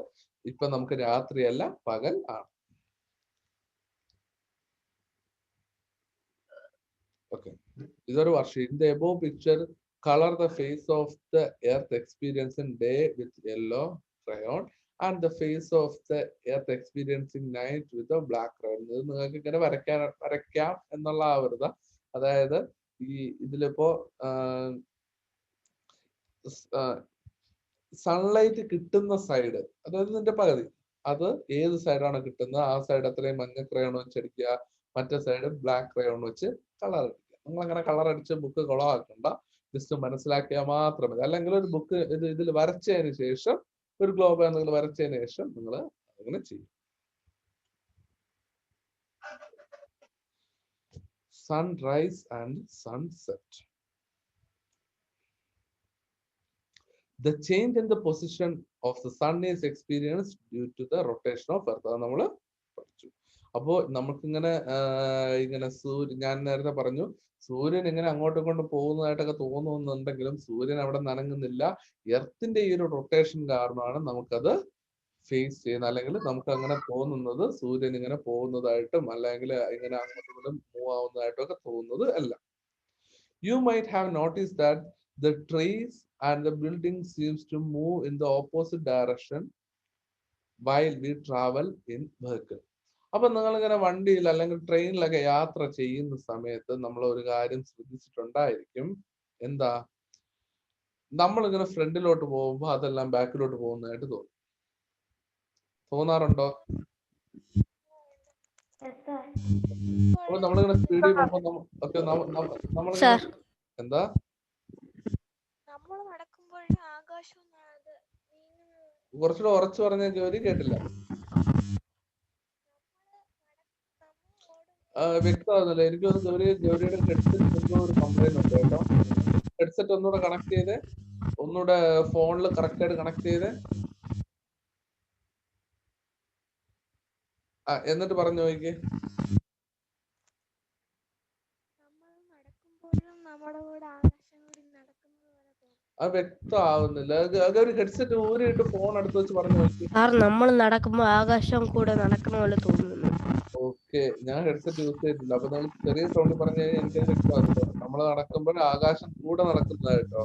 ഇപ്പൊ നമുക്ക് രാത്രിയല്ല, പകൽ ആണ്. Okay, ഇതൊരു വർഷം. In the above picture, color the face of the earth experiencing day with yellow crayon and the face of the earth experiencing night with a black crayon. ഇത് നിങ്ങൾക്ക് ഇങ്ങനെ വരയ്ക്കാം എന്നുള്ള ആവരുത്. അതായത് ഇതിലിപ്പോ സൺലൈറ്റ് കിട്ടുന്ന സൈഡ്, അതായത് ഇതിന്റെ പകുതി, അത് ഏത് സൈഡാണ് കിട്ടുന്നത് ആ സൈഡ് അത്രയും മഞ്ഞ ക്രയോൺ വെച്ചടിക്കുക, മറ്റേ സൈഡ് ബ്ലാക്ക് ക്രയോൺ വെച്ച് കളർ അടിക്കുക. നിങ്ങൾ അങ്ങനെ കളർ അടിച്ച് ബുക്ക് കുളമാക്കണ്ട, ജസ്റ്റ് മനസ്സിലാക്കിയാൽ മാത്രം മതി. അല്ലെങ്കിൽ ഒരു ബുക്ക് ഇതിൽ വരച്ചതിന് ശേഷം, ഒരു ഗ്ലോബ് എന്തെങ്കിലും വരച്ചതിന് ശേഷം നിങ്ങൾ അങ്ങനെ ചെയ്യും. Sunrise and sunset. The change in the position of the sun is experienced due to the rotation of earth. അത് നമ്മൾ പഠിച്ചു. അപ്പോ നമുക്കിങ്ങനെ ഞാൻ നേരത്തെ പറഞ്ഞു, സൂര്യൻ ഇങ്ങനെ അങ്ങോട്ടും ഇങ്ങോട്ടും പോകുന്നതായിട്ടൊക്കെ തോന്നുന്നുണ്ടെങ്കിലും സൂര്യൻ അവിടെ നനങ്ങുന്നില്ല. എർത്തിന്റെ ഈ ഒരു റൊട്ടേഷൻ കാരണമാണ് നമുക്കത് ഫേസ് ചെയ്യുന്നത്. അല്ലെങ്കിൽ നമുക്ക് അങ്ങനെ തോന്നുന്നത് സൂര്യൻ ഇങ്ങനെ പോകുന്നതായിട്ടും അല്ലെങ്കിൽ ഇങ്ങനെ അങ്ങോട്ടും മൂവ് ആവുന്നതായിട്ടും ഒക്കെ തോന്നുന്നത് അല്ല. You might have noticed that the trees and the building seems to move in the opposite direction while we travel in vehicle. അപ്പൊ നിങ്ങൾ ഇങ്ങനെ വണ്ടിയിൽ അല്ലെങ്കിൽ ട്രെയിനിലൊക്കെ യാത്ര ചെയ്യുന്ന സമയത്ത് നമ്മൾ ഒരു കാര്യം ശ്രദ്ധിച്ചിട്ടുണ്ടായിരിക്കും. എന്താ? നമ്മളിങ്ങനെ ഫ്രണ്ടിലോട്ട് പോകുമ്പോ അതെല്ലാം ബാക്കിലോട്ട് പോകുന്നതായിട്ട് തോന്നാറുണ്ടോ? അപ്പൊ നമ്മളിങ്ങനെ സ്പീഡിൽ പോകുമ്പോ നമ്മളിങ്ങനെ എന്താ കുറച്ചുകൂടെ ഉറച്ചു പറഞ്ഞ ജോലി കേട്ടില്ല, വ്യക്തമാകുന്നില്ല. എനിക്കൊന്ന് ജോലിയുടെ ഹെഡ്സെറ്റ് എന്തോ ഒരു കംപ്ലൈന്റ് ഉണ്ട് കേട്ടോ. ഹെഡ്സെറ്റ് ഒന്നുകൂടെ കണക്ട് ചെയ്ത്, ഒന്നുകൂടെ ഫോണിൽ കറക്റ്റ് ആയിട്ട് കണക്ട് ചെയ്ത് എന്നിട്ട് പറഞ്ഞു നോക്കിക്കേ. അത് വ്യക്തമാവുന്നില്ല. ഒരു ഹെഡ്സെറ്റ് ഊരിയിട്ട് ഫോൺ അടുത്ത് വെച്ച് പറഞ്ഞു നോക്കി. നമ്മൾ നടക്കുമ്പോ ആകാശം കൂടെ നടക്കുന്ന പോലെ തോന്നുന്നു. ഓക്കെ, ഞാൻ ഹെഡ്സെറ്റ് യൂസ് ചെയ്തിട്ടില്ല. അപ്പൊ നിങ്ങൾ ചെറിയ സൗണ്ടിൽ പറഞ്ഞു കഴിഞ്ഞാൽ എനിക്ക് വ്യക്തമാകുന്നില്ല. നമ്മൾ നടക്കുമ്പോൾ ആകാശം കൂടെ നടക്കുന്നതായിട്ടോ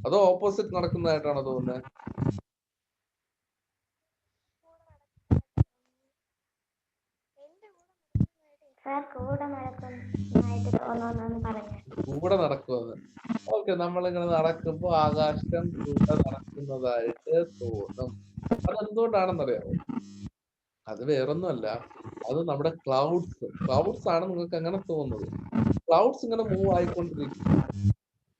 അതോ ഓപ്പോസിറ്റ് നടക്കുന്നതായിട്ടാണോ തോന്നുന്നത്? കൂടെ നടക്കുമെന്ന്. ഓക്കെ, നമ്മളിങ്ങനെ നടക്കുമ്പോ ആകാശം കൂടെ നടക്കുന്നതായിട്ട് തോന്നും. അതെന്തുകൊണ്ടാണെന്നറിയാമോ? അത് വേറൊന്നുമല്ല, അത് നമ്മുടെ ക്ലൗഡ്സ് ആണ് നിങ്ങൾക്ക് അങ്ങനെ തോന്നുന്നത്. ക്ലൗഡ്സ് ഇങ്ങനെ മൂവ് ആയിക്കൊണ്ടിരിക്കും.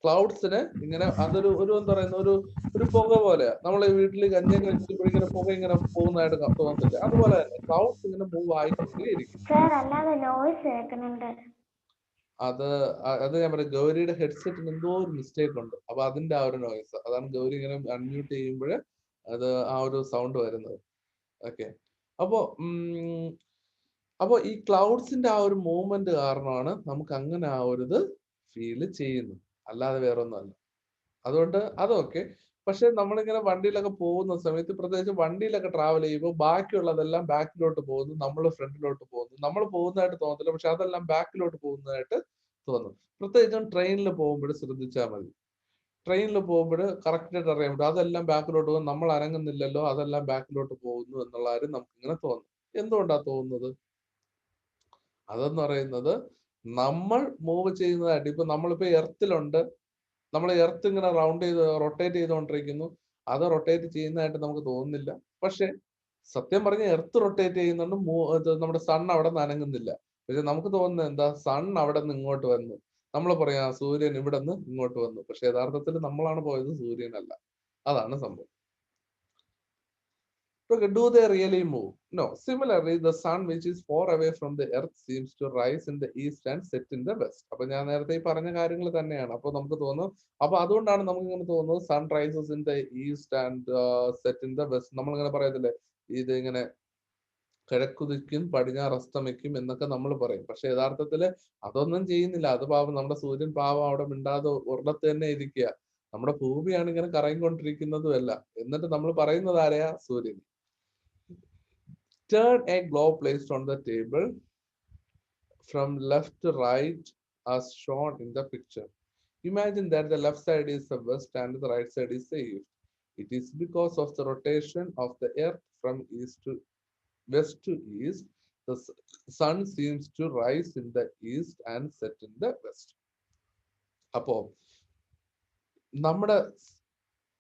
ക്ലൗഡ്സിന് ഇങ്ങനെ അതൊരു ഒരു എന്താ പറയുന്ന ഒരു പുക പോലെയാ. നമ്മളെ വീട്ടിൽ കഞ്ഞിയൊക്കെ വെക്കുമ്പോൾ ഇങ്ങനെ പുക ഇങ്ങനെ പോകുന്നതായിട്ട് തോന്നത്തില്ലേ? അതുപോലെ തന്നെ ക്ലൗഡ്സ് ഇങ്ങനെ മൂവ് ആയിക്കൊണ്ടേയിരിക്കും. അത് അത് ഞാൻ പറയാം, ഗൗരിയുടെ ഹെഡ്സെറ്റിന് എന്തോ ഒരു മിസ്റ്റേക്ക് ഉണ്ട്. അപ്പൊ അതിന്റെ ആ ഒരു നോയ്സ്, അതാണ് ഗൗരി ഇങ്ങനെ അൺമ്യൂട്ട് ചെയ്യുമ്പോൾ അത് ആ ഒരു സൗണ്ട് വരുന്നത്. ഓക്കെ, അപ്പോ ഈ ക്ലൗഡ്സിന്റെ ആ ഒരു മൂവ്മെന്റ് കാരണമാണ് നമുക്ക് അങ്ങനെ ആ ഒരു ഇത് ഫീൽ ചെയ്യുന്നത്, അല്ലാതെ വേറെ ഒന്നുമല്ല. അതുകൊണ്ട് അതൊക്കെ. പക്ഷെ നമ്മളിങ്ങനെ വണ്ടിയിലൊക്കെ പോകുന്ന സമയത്ത്, പ്രത്യേകിച്ച് വണ്ടിയിലൊക്കെ ട്രാവൽ ചെയ്യുമ്പോൾ ബാക്കിയുള്ളതെല്ലാം ബാക്കിലോട്ട് പോകുന്നു, നമ്മൾ ഫ്രണ്ടിലോട്ട് പോകുന്നു. നമ്മൾ പോകുന്നതായിട്ട് തോന്നത്തില്ല, പക്ഷെ അതെല്ലാം ബാക്കിലോട്ട് പോകുന്നതായിട്ട് തോന്നും. പ്രത്യേകിച്ചും ട്രെയിനിൽ പോകുമ്പോൾ ശ്രദ്ധിച്ചാൽ മതി. ട്രെയിനിൽ പോകുമ്പോൾ കറക്റ്റായിട്ട് അറിയാൻ പറ്റും, അതെല്ലാം ബാക്കിലോട്ട് പോകും, നമ്മൾ അനങ്ങുന്നില്ലല്ലോ, അതെല്ലാം ബാക്കിലോട്ട് പോകുന്നു എന്നുള്ള കാര്യം നമുക്ക് ഇങ്ങനെ തോന്നും. എന്തുകൊണ്ടാണ് തോന്നുന്നത്? അതെന്ന് പറയുന്നത് നമ്മൾ മൂവ് ചെയ്യുന്നതായിട്ട്, ഇപ്പൊ നമ്മളിപ്പോ എർത്തിലുണ്ട്, നമ്മൾ എർത്ത് ഇങ്ങനെ റൊട്ടേറ്റ് ചെയ്തുകൊണ്ടിരിക്കുന്നു, അത് റൊട്ടേറ്റ് ചെയ്യുന്നതായിട്ട് നമുക്ക് തോന്നുന്നില്ല. പക്ഷെ സത്യം പറഞ്ഞ എർത്ത് റൊട്ടേറ്റ് ചെയ്യുന്നുണ്ട്, നമ്മുടെ സൺ അവിടെ നിന്ന് അനങ്ങുന്നില്ല. പക്ഷെ നമുക്ക് തോന്നുന്നത് എന്താ? സൺ അവിടെ നിന്ന് ഇങ്ങോട്ട് വന്നു. നമ്മൾ പറയാ സൂര്യൻ ഇവിടെ നിന്ന് ഇങ്ങോട്ട് വന്നു. പക്ഷെ യഥാർത്ഥത്തിൽ നമ്മളാണ് പോയത്, സൂര്യനല്ല. അതാണ് സംഭവം. Do they really move? No. Similarly, the sun which is far away from the earth seems to rise in the east and set in the west. അപ്പൊ ഞാൻ നേരത്തെ ഈ പറഞ്ഞ കാര്യങ്ങൾ തന്നെയാണ്. അപ്പൊ നമുക്ക് തോന്നുന്നു, അപ്പൊ അതുകൊണ്ടാണ് നമുക്ക് ഇങ്ങനെ തോന്നുന്നത് sun rises in the east and set in the west. നമ്മളിങ്ങനെ പറയത്തില്ലേ, ഇത് ഇങ്ങനെ കിഴക്കുതിക്കും പടിഞ്ഞാറ് അസ്തമിക്കും എന്നൊക്കെ നമ്മൾ പറയും. പക്ഷെ യഥാർത്ഥത്തില് അതൊന്നും ചെയ്യുന്നില്ല. അത് പാവം നമ്മുടെ സൂര്യൻ പാവം അവിടെ മിണ്ടാതെ ഒരിടത്ത് തന്നെ ഇരിക്കുക. നമ്മുടെ ഭൂമിയാണ് ഇങ്ങനെ കറങ്ങിക്കൊണ്ടിരിക്കുന്നതും അല്ല. എന്നിട്ട് നമ്മൾ പറയുന്നത് ആരെയാ? സൂര്യൻ. Turn a globe placed on the table from left to right as shown in the picture. Imagine that the left side is the west and the right side is the east. It is because of the rotation of the earth from west to east. The sun seems to rise in the east and set in the west. അപ്പോ നമ്മുടെ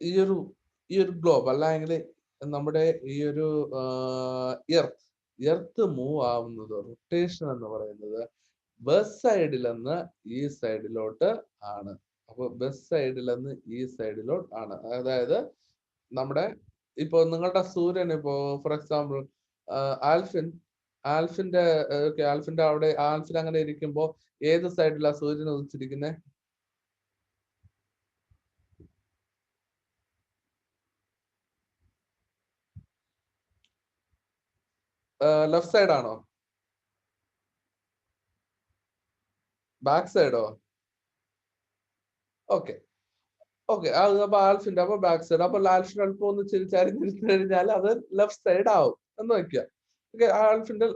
ഈ ഒരു ഗ്ലോബ് അല്ലെങ്കിൽ നമ്മുടെ ഈ ഒരു എർത്ത് മൂവ് ആവുന്നത്, റൊട്ടേഷൻ എന്ന് പറയുന്നത് വെസ്റ്റ് സൈഡിൽ നിന്ന് ഈ സൈഡിലോട്ട് ആണ്. അപ്പൊ വെസ്റ്റ് സൈഡിൽ നിന്ന് ഈ സൈഡിലോട്ട് ആണ്. അതായത് നമ്മുടെ ഇപ്പൊ നിങ്ങളുടെ സൂര്യൻ, ഇപ്പോ ഫോർ എക്സാമ്പിൾ ആൽഫിന്റെ അവിടെ ആൽഫിൻ അങ്ങനെ ഇരിക്കുമ്പോ ഏത് സൈഡിലാണ് സൂര്യൻ ഉദിച്ചിരിക്കുന്നത്? ലെഫ്റ്റ് സൈഡ് ആണോ? ബാക്ക് സൈഡോ? ഓക്കെ, അപ്പൊ ആൽഫിന്റെ അപ്പൊ ബാക്ക് സൈഡ്. അപ്പൊ ആൽഫിന്റെ അല്പം ഒന്ന് ചരിഞ്ഞിരുന്നു കഴിഞ്ഞാൽ അത് ലെഫ്റ്റ് സൈഡ് ആവും എന്ന് വെക്കുക. ഓക്കെ, ആൽഫിന്റെ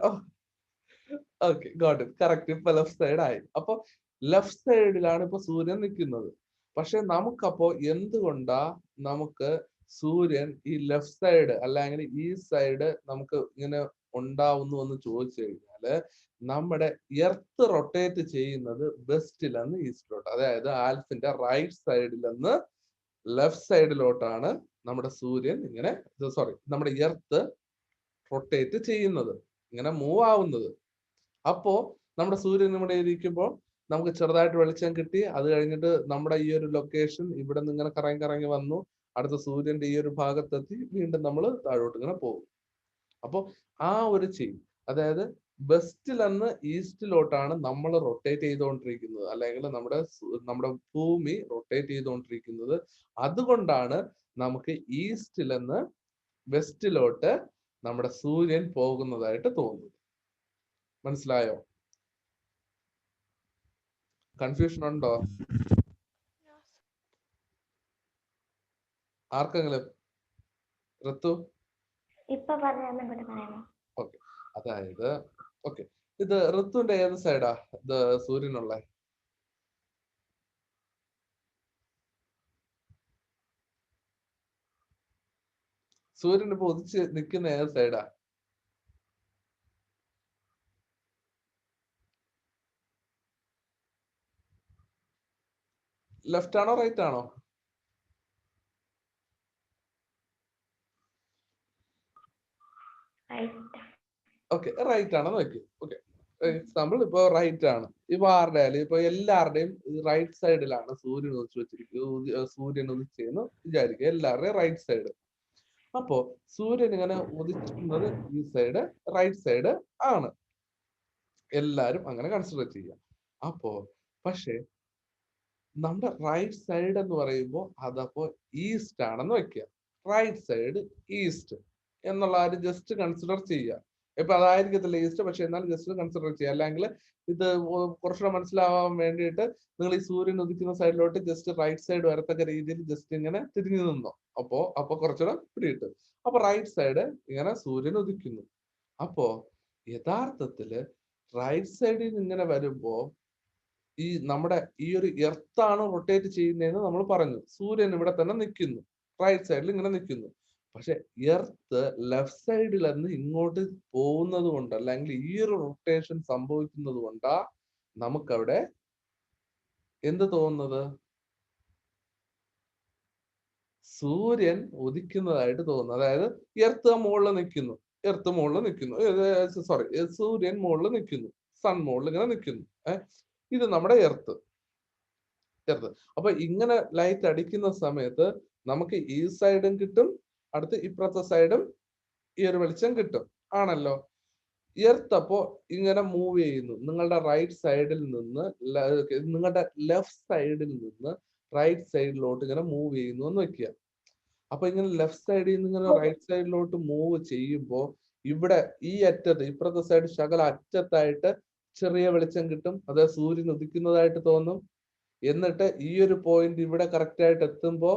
ഓക്കെ, ഗോട്ട് ഇറ്റ്, കറക്റ്റ്. ഇപ്പൊ ലെഫ്റ്റ് സൈഡ് ആയി. അപ്പൊ ലെഫ്റ്റ് സൈഡിലാണ് ഇപ്പൊ സൂര്യൻ നിൽക്കുന്നത്. പക്ഷെ നമുക്കപ്പോ എന്തുകൊണ്ടാ നമുക്ക് സൂര്യൻ ഈ ലെഫ്റ്റ് സൈഡ് അല്ലെങ്കിൽ ഈ സൈഡ് നമുക്ക് ഇങ്ങനെ ഉണ്ടാവുന്നു എന്ന് ചോദിച്ചു കഴിഞ്ഞാല്, നമ്മുടെ എർത്ത് റൊട്ടേറ്റ് ചെയ്യുന്നത് വെസ്റ്റിൽ നിന്ന് ഈസ്റ്റിലോട്ട്, അതായത് ആൽഫിന്റെ റൈറ്റ് സൈഡിൽ നിന്ന് ലെഫ്റ്റ് സൈഡിലോട്ടാണ് നമ്മുടെ സൂര്യൻ ഇങ്ങനെ, നമ്മുടെ എർത്ത് റൊട്ടേറ്റ് ചെയ്യുന്നത്, ഇങ്ങനെ മൂവ് ആവുന്നത്. അപ്പോ നമ്മുടെ സൂര്യൻ ഇവിടെ ഇരിക്കുമ്പോൾ നമുക്ക് ചെറുതായിട്ട് വെളിച്ചം കിട്ടി. അത് കഴിഞ്ഞിട്ട് നമ്മുടെ ഈ ഒരു ലൊക്കേഷൻ ഇവിടെ നിന്ന് ഇങ്ങനെ കറങ്ങി വന്നു, അടുത്ത സൂര്യന്റെ ഈ ഒരു ഭാഗത്തെത്തി, വീണ്ടും നമ്മൾ താഴോട്ട് ഇങ്ങനെ പോകും. അപ്പൊ ആ ഒരു ചെയിൻ, അതായത് വെസ്റ്റിൽ നിന്ന് ഈസ്റ്റിലോട്ടാണ് നമ്മൾ റൊട്ടേറ്റ് ചെയ്തുകൊണ്ടിരിക്കുന്നത്, അല്ലെങ്കിൽ നമ്മുടെ ഭൂമി റൊട്ടേറ്റ് ചെയ്തുകൊണ്ടിരിക്കുന്നത്. അതുകൊണ്ടാണ് നമുക്ക് ഈസ്റ്റിൽ നിന്ന് വെസ്റ്റിലോട്ട് നമ്മുടെ സൂര്യൻ പോകുന്നതായിട്ട് തോന്നുന്നത്. മനസ്സിലായോ? കൺഫ്യൂഷൻ ഉണ്ടോ ആർക്കെങ്കിലും? ഋതു, ഓക്കെ. അതായത് ഓക്കെ, ഇത് ഋതുവിന്റെ ഏത് സൈഡാ ഇത് സൂര്യനുള്ള? സൂര്യൻ ഇപ്പൊ ഉദിച്ച് നിൽക്കുന്ന ഏത് സൈഡാ? ലെഫ്റ്റ് ആണോ റൈറ്റ് ആണോ? ഓക്കെ, റൈറ്റ് ആണെന്ന് വെക്കും. ഓക്കെ, എക്സാമ്പിൾ ഇപ്പൊ റൈറ്റ് ആണ്. ഇപ്പൊ ആരുടെയാലും ഇപ്പൊ എല്ലാവരുടെയും റൈറ്റ് സൈഡിലാണ് സൂര്യൻ ഉദിച്ചു വെച്ചിരിക്കുന്നത്. സൂര്യൻ ഉദിച്ചെന്ന് വിചാരിക്കുക, എല്ലാവരുടെയും റൈറ്റ് സൈഡ്. അപ്പോ സൂര്യൻ ഇങ്ങനെ ഉദിക്കുന്നത് ഈ സൈഡ് റൈറ്റ് സൈഡ് ആണ്, എല്ലാരും അങ്ങനെ കൺസിഡർ ചെയ്യാം. അപ്പോ പക്ഷെ നമ്മുടെ റൈറ്റ് സൈഡ് എന്ന് പറയുമ്പോൾ അതപ്പോ ഈസ്റ്റ് ആണെന്ന് വെക്കുക. റൈറ്റ് സൈഡ് ഈസ്റ്റ് എന്നുള്ള ആര് ജസ്റ്റ് കൺസിഡർ ചെയ്യുക. ഇപ്പൊ അതായിരിക്കത്തില്ല ഈസ്റ്റ്, പക്ഷെ എന്നാലും ജസ്റ്റ് കൺസിഡർ ചെയ്യുക. അല്ലെങ്കിൽ ഇത് കുറച്ചുകൂടെ മനസ്സിലാവാൻ വേണ്ടിയിട്ട് നിങ്ങൾ ഈ സൂര്യൻ ഉദിക്കുന്ന സൈഡിലോട്ട് ജസ്റ്റ് റൈറ്റ് സൈഡ് വരത്തക്ക രീതിയിൽ ജസ്റ്റ് ഇങ്ങനെ തിരിഞ്ഞു നിന്നോ. അപ്പൊ കുറച്ചുകൂടെ പിടിയിട്ട് അപ്പൊ റൈറ്റ് സൈഡ് ഇങ്ങനെ സൂര്യൻ ഉദിക്കുന്നു. അപ്പോ യഥാർത്ഥത്തില് റൈറ്റ് സൈഡിൽ നിന്ന് ഇങ്ങനെ വരുമ്പോ ഈ നമ്മുടെ ഈ ഒരു എർത്താണ് റൊട്ടേറ്റ് ചെയ്യുന്നതെന്ന് നമ്മൾ പറഞ്ഞു. സൂര്യൻ ഇവിടെ തന്നെ നിൽക്കുന്നു, റൈറ്റ് സൈഡിൽ ഇങ്ങനെ നിൽക്കുന്നു. പക്ഷെ എർത്ത് ലെഫ്റ്റ് സൈഡിൽ നിന്ന് ഇങ്ങോട്ട് പോകുന്നത് കൊണ്ട്, അല്ലെങ്കിൽ ഈ ഒരു റൊട്ടേഷൻ സംഭവിക്കുന്നത് കൊണ്ടാ നമുക്കവിടെ എന്ത് തോന്നുന്നത്? സൂര്യൻ ഉദിക്കുന്നതായിട്ട് തോന്നുന്നു. അതായത് എർത്ത് മുകളിൽ നിൽക്കുന്നു, സോറി, സൂര്യൻ മുകളിൽ നിൽക്കുന്നു, സൺ മുകളിൽ ഇങ്ങനെ നിൽക്കുന്നു. ഇത് നമ്മുടെ എർത്ത്. അപ്പൊ ഇങ്ങനെ ലൈറ്റ് അടിക്കുന്ന സമയത്ത് നമുക്ക് ഈ സൈഡും കിട്ടും, അടുത്ത് ഇപ്പുറത്തെ സൈഡും ഈ ഒരു വെളിച്ചം കിട്ടും, ആണല്ലോ. എർത്ത് അപ്പോ ഇങ്ങനെ മൂവ് ചെയ്യുന്നു. നിങ്ങളുടെ റൈറ്റ് സൈഡിൽ നിന്ന് നിങ്ങളുടെ ലെഫ്റ്റ് സൈഡിൽ നിന്ന് റൈറ്റ് സൈഡിലോട്ട് ഇങ്ങനെ മൂവ് ചെയ്യുന്നു എന്ന് വെക്കുക. അപ്പൊ ഇങ്ങനെ ലെഫ്റ്റ് സൈഡിൽ നിന്ന് ഇങ്ങനെ റൈറ്റ് സൈഡിലോട്ട് മൂവ് ചെയ്യുമ്പോ ഇവിടെ ഈ അറ്റത്ത്, ഇപ്പുറത്തെ സൈഡ് ശകല അറ്റത്തായിട്ട് ചെറിയ വെളിച്ചം കിട്ടും, അത് സൂര്യൻ ഉദിക്കുന്നതായിട്ട് തോന്നും. എന്നിട്ട് ഈ ഒരു പോയിന്റ് ഇവിടെ കറക്റ്റ് ആയിട്ട് എത്തുമ്പോ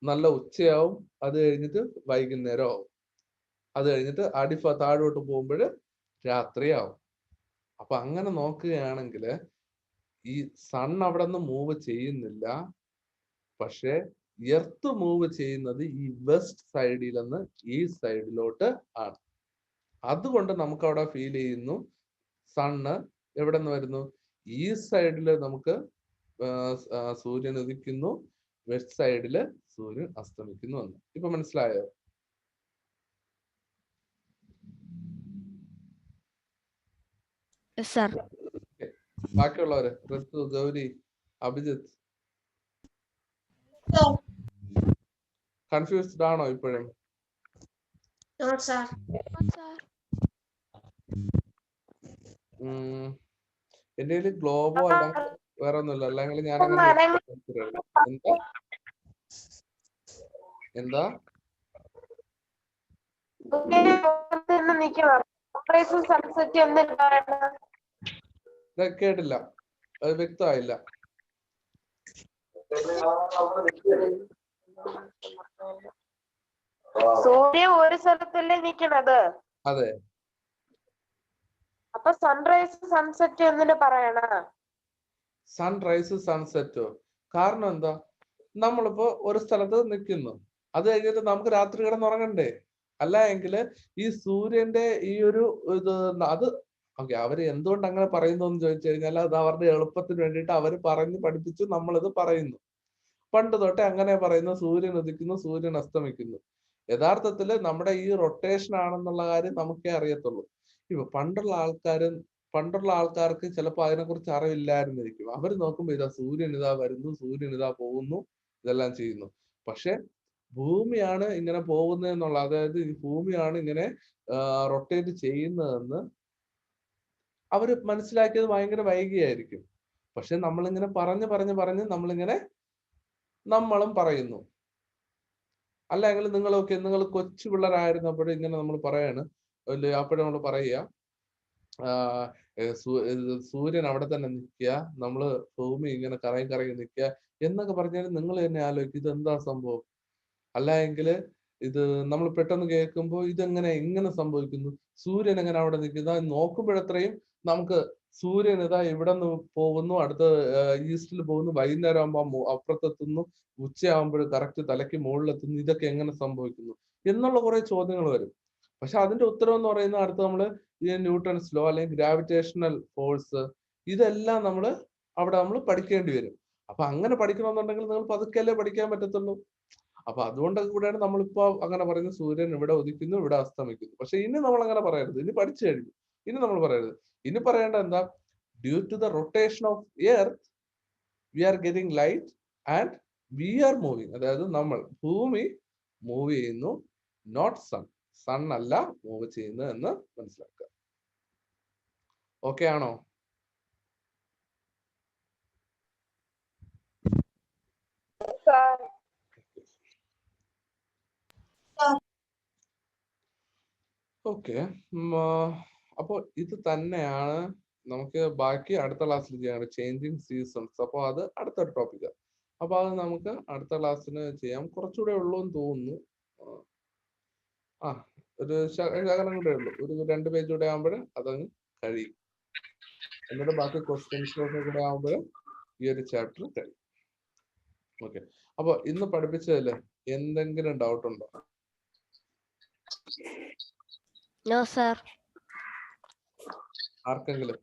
നല്ല ഉച്ചയാവും, അത് കഴിഞ്ഞിട്ട് വൈകുന്നേരം ആവും, അത് കഴിഞ്ഞിട്ട് താഴോട്ട് പോകുമ്പോൾ രാത്രിയാവും. അപ്പൊ അങ്ങനെ നോക്കുകയാണെങ്കിൽ ഈ സൺ അവിടെ നിന്ന് മൂവ് ചെയ്യുന്നില്ല, പക്ഷെ എർത്ത് മൂവ് ചെയ്യുന്നത് ഈ വെസ്റ്റ് സൈഡിൽ നിന്ന് ഈ സൈഡിലോട്ട് ആണ്. അതുകൊണ്ട് നമുക്ക് അവിടെ ഫീൽ ചെയ്യുന്നു സണ്ണ് എവിടെ നിന്ന് വരുന്നു? ഈ സൈഡില് നമുക്ക് സൂര്യൻ ഉദിക്കുന്നു, വെസ്റ്റ് സൈഡില് സൂര്യൻ അസ്തമിക്കുന്നു എന്ന്. ഇപ്പൊ മനസ്സിലായോ? ബാക്കിയുള്ളവര് ഋതു, ഗൗരി, അഭിജിത്ത് കൺഫ്യൂസ്ഡ് ആണോ ഇപ്പോഴും? എന്റെ കയ്യിൽ ഗ്ലോബോ അല്ല വേറെ ഒന്നുമില്ല, അല്ലെങ്കിൽ ഞാൻ എന്താ കേട്ടില്ല, അത് വ്യക്തമായില്ല. സൂര്യൻ ഒരു സ്ഥലത്തല്ലേ നിക്കണത്? അതെ. അപ്പൊ സൺറൈസ് സൺസെറ്റ് എന്നിട്ട് പറയണ? സൺറൈസ് സൺസെറ്റോ? കാരണം എന്താ? നമ്മളിപ്പോ ഒരു സ്ഥലത്ത് നിൽക്കുന്നു, അത് കഴിഞ്ഞിട്ട് നമുക്ക് രാത്രി കിടന്നുറങ്ങണ്ടേ? അല്ല എങ്കിൽ ഈ സൂര്യന്റെ ഈ ഒരു ഇത് അത് ഓക്കെ, അവര് എന്തുകൊണ്ട് അങ്ങനെ പറയുന്നു എന്ന് ചോദിച്ചു കഴിഞ്ഞാൽ അത് അവരുടെ എളുപ്പത്തിന് വേണ്ടിയിട്ട് അവർ പറഞ്ഞു പഠിപ്പിച്ചു, നമ്മളിത് പറയുന്നു. പണ്ട് തൊട്ടേ അങ്ങനെ പറയുന്നു, സൂര്യൻ ഉദിക്കുന്നു, സൂര്യൻ അസ്തമിക്കുന്നു. യഥാർത്ഥത്തില് നമ്മുടെ ഈ റൊട്ടേഷൻ ആണെന്നുള്ള കാര്യം നമുക്കേ അറിയത്തുള്ളൂ. ഇപ്പൊ പണ്ടുള്ള ആൾക്കാർക്ക് ചിലപ്പോൾ അതിനെക്കുറിച്ച് അറിവില്ലായിരുന്നിരിക്കും. അവർ നോക്കുമ്പോൾ ഇതാ സൂര്യൻ ഇതാ വരുന്നു, സൂര്യൻ ഇതാ പോകുന്നു, ഇതെല്ലാം ചെയ്യുന്നു. പക്ഷെ ഭൂമിയാണ് ഇങ്ങനെ പോകുന്നതെന്നുള്ള, അതായത് ഈ ഭൂമിയാണ് ഇങ്ങനെ റൊട്ടേറ്റ് ചെയ്യുന്നതെന്ന് അവര് മനസ്സിലാക്കിയത് ഭയങ്കര വൈകിയായിരിക്കും. പക്ഷെ നമ്മളിങ്ങനെ പറഞ്ഞ് നമ്മളും പറയുന്നു. അല്ലെങ്കിൽ നിങ്ങൾ കൊച്ചു പിള്ളേരായിരുന്നപ്പോഴും ഇങ്ങനെ നമ്മൾ പറയാണ്, അപ്പോഴും നമ്മൾ പറയുക സൂര്യൻ അവിടെ തന്നെ നിൽക്കുക, നമ്മള് ഭൂമി ഇങ്ങനെ കറങ്ങി നിൽക്കുക എന്നൊക്കെ പറഞ്ഞാൽ നിങ്ങൾ തന്നെ ആലോചിക്കും ഇത് എന്താ സംഭവം. അല്ല എങ്കിൽ ഇത് നമ്മൾ പെട്ടെന്ന് കേൾക്കുമ്പോൾ ഇങ്ങനെ സംഭവിക്കുന്നു, സൂര്യൻ എങ്ങനെ അവിടെ നിൽക്കുന്ന നോക്കുമ്പോഴത്രയും നമുക്ക് സൂര്യൻ ഇതാ ഇവിടെ നിന്ന് പോകുന്നു, അടുത്ത ഈസ്റ്റിൽ പോകുന്നു, വൈകുന്നേരം ആകുമ്പോൾ അപ്പുറത്തെത്തുന്നു, ഉച്ചയാകുമ്പോൾ കറക്റ്റ് തലയ്ക്ക് മുകളിലെത്തുന്നു, ഇതൊക്കെ എങ്ങനെ സംഭവിക്കുന്നു എന്നുള്ള കുറെ ചോദ്യങ്ങൾ വരും. പക്ഷെ അതിന്റെ ഉത്തരം എന്ന് പറയുന്നത് അടുത്ത് നമ്മള് ഈ ന്യൂട്ടൺസ് ലോ അല്ലെങ്കിൽ ഗ്രാവിറ്റേഷണൽ ഫോഴ്സ്, ഇതെല്ലാം നമ്മൾ പഠിക്കേണ്ടി വരും. അപ്പൊ അങ്ങനെ പഠിക്കണമെന്നുണ്ടെങ്കിൽ നിങ്ങൾ പതുക്കെയല്ലേ പഠിക്കാൻ പറ്റത്തുള്ളൂ. അപ്പൊ അതുകൊണ്ടൊക്കെ കൂടെയാണ് നമ്മളിപ്പോ അങ്ങനെ പറയുന്നത് സൂര്യൻ ഇവിടെ ഉദിക്കുന്നു ഇവിടെ അസ്തമിക്കുന്നു. പക്ഷെ ഇനി നമ്മൾ അങ്ങനെ പറയരുത്. ഇനി പഠിച്ചു കഴിഞ്ഞു. ഇനി നമ്മൾ പറയരുത്. ഇനി പറയേണ്ട എന്താ? Due to the rotation of earth we are getting light and we are moving. അതായത് നമ്മൾ ഭൂമി മൂവ് ചെയ്യുന്നു, നോട്ട് സൺ. സൺ അല്ല മൂവ് ചെയ്യുന്നത് എന്ന് മനസ്സിലാക്കുക. ഓക്കെ ആണോ? ഓക്കെ. അപ്പൊ ഇത് തന്നെയാണ് നമുക്ക് ബാക്കി അടുത്ത ക്ലാസ്സിൽ ചെയ്യാൻ ചേഞ്ചിങ് സീസൺസ്. അപ്പൊ അത് അടുത്തൊരു ടോപ്പിക്. അപ്പൊ അത് നമുക്ക് അടുത്ത ക്ലാസ്സിന് ചെയ്യാം. കുറച്ചുകൂടെ ഉള്ളൂ എന്ന് തോന്നുന്നു. ഒരു ശകലം കൂടെ ഉള്ളൂ. ഒരു 2 പേജ് കൂടെ ആകുമ്പോൾ അതങ്ങ് കഴിയും. എന്നിട്ട് ബാക്കി ക്വസ്റ്റ്യൻസിലൊക്കെ കൂടെ ആകുമ്പോൾ ഈ ഒരു ചാപ്റ്റർ കഴിയും. ഓക്കെ. അപ്പൊ ഇന്ന് പഠിപ്പിച്ചതിൽ എന്തെങ്കിലും ഡൗട്ട് ഉണ്ടോ? No sir. ആർക്കെങ്കിലും?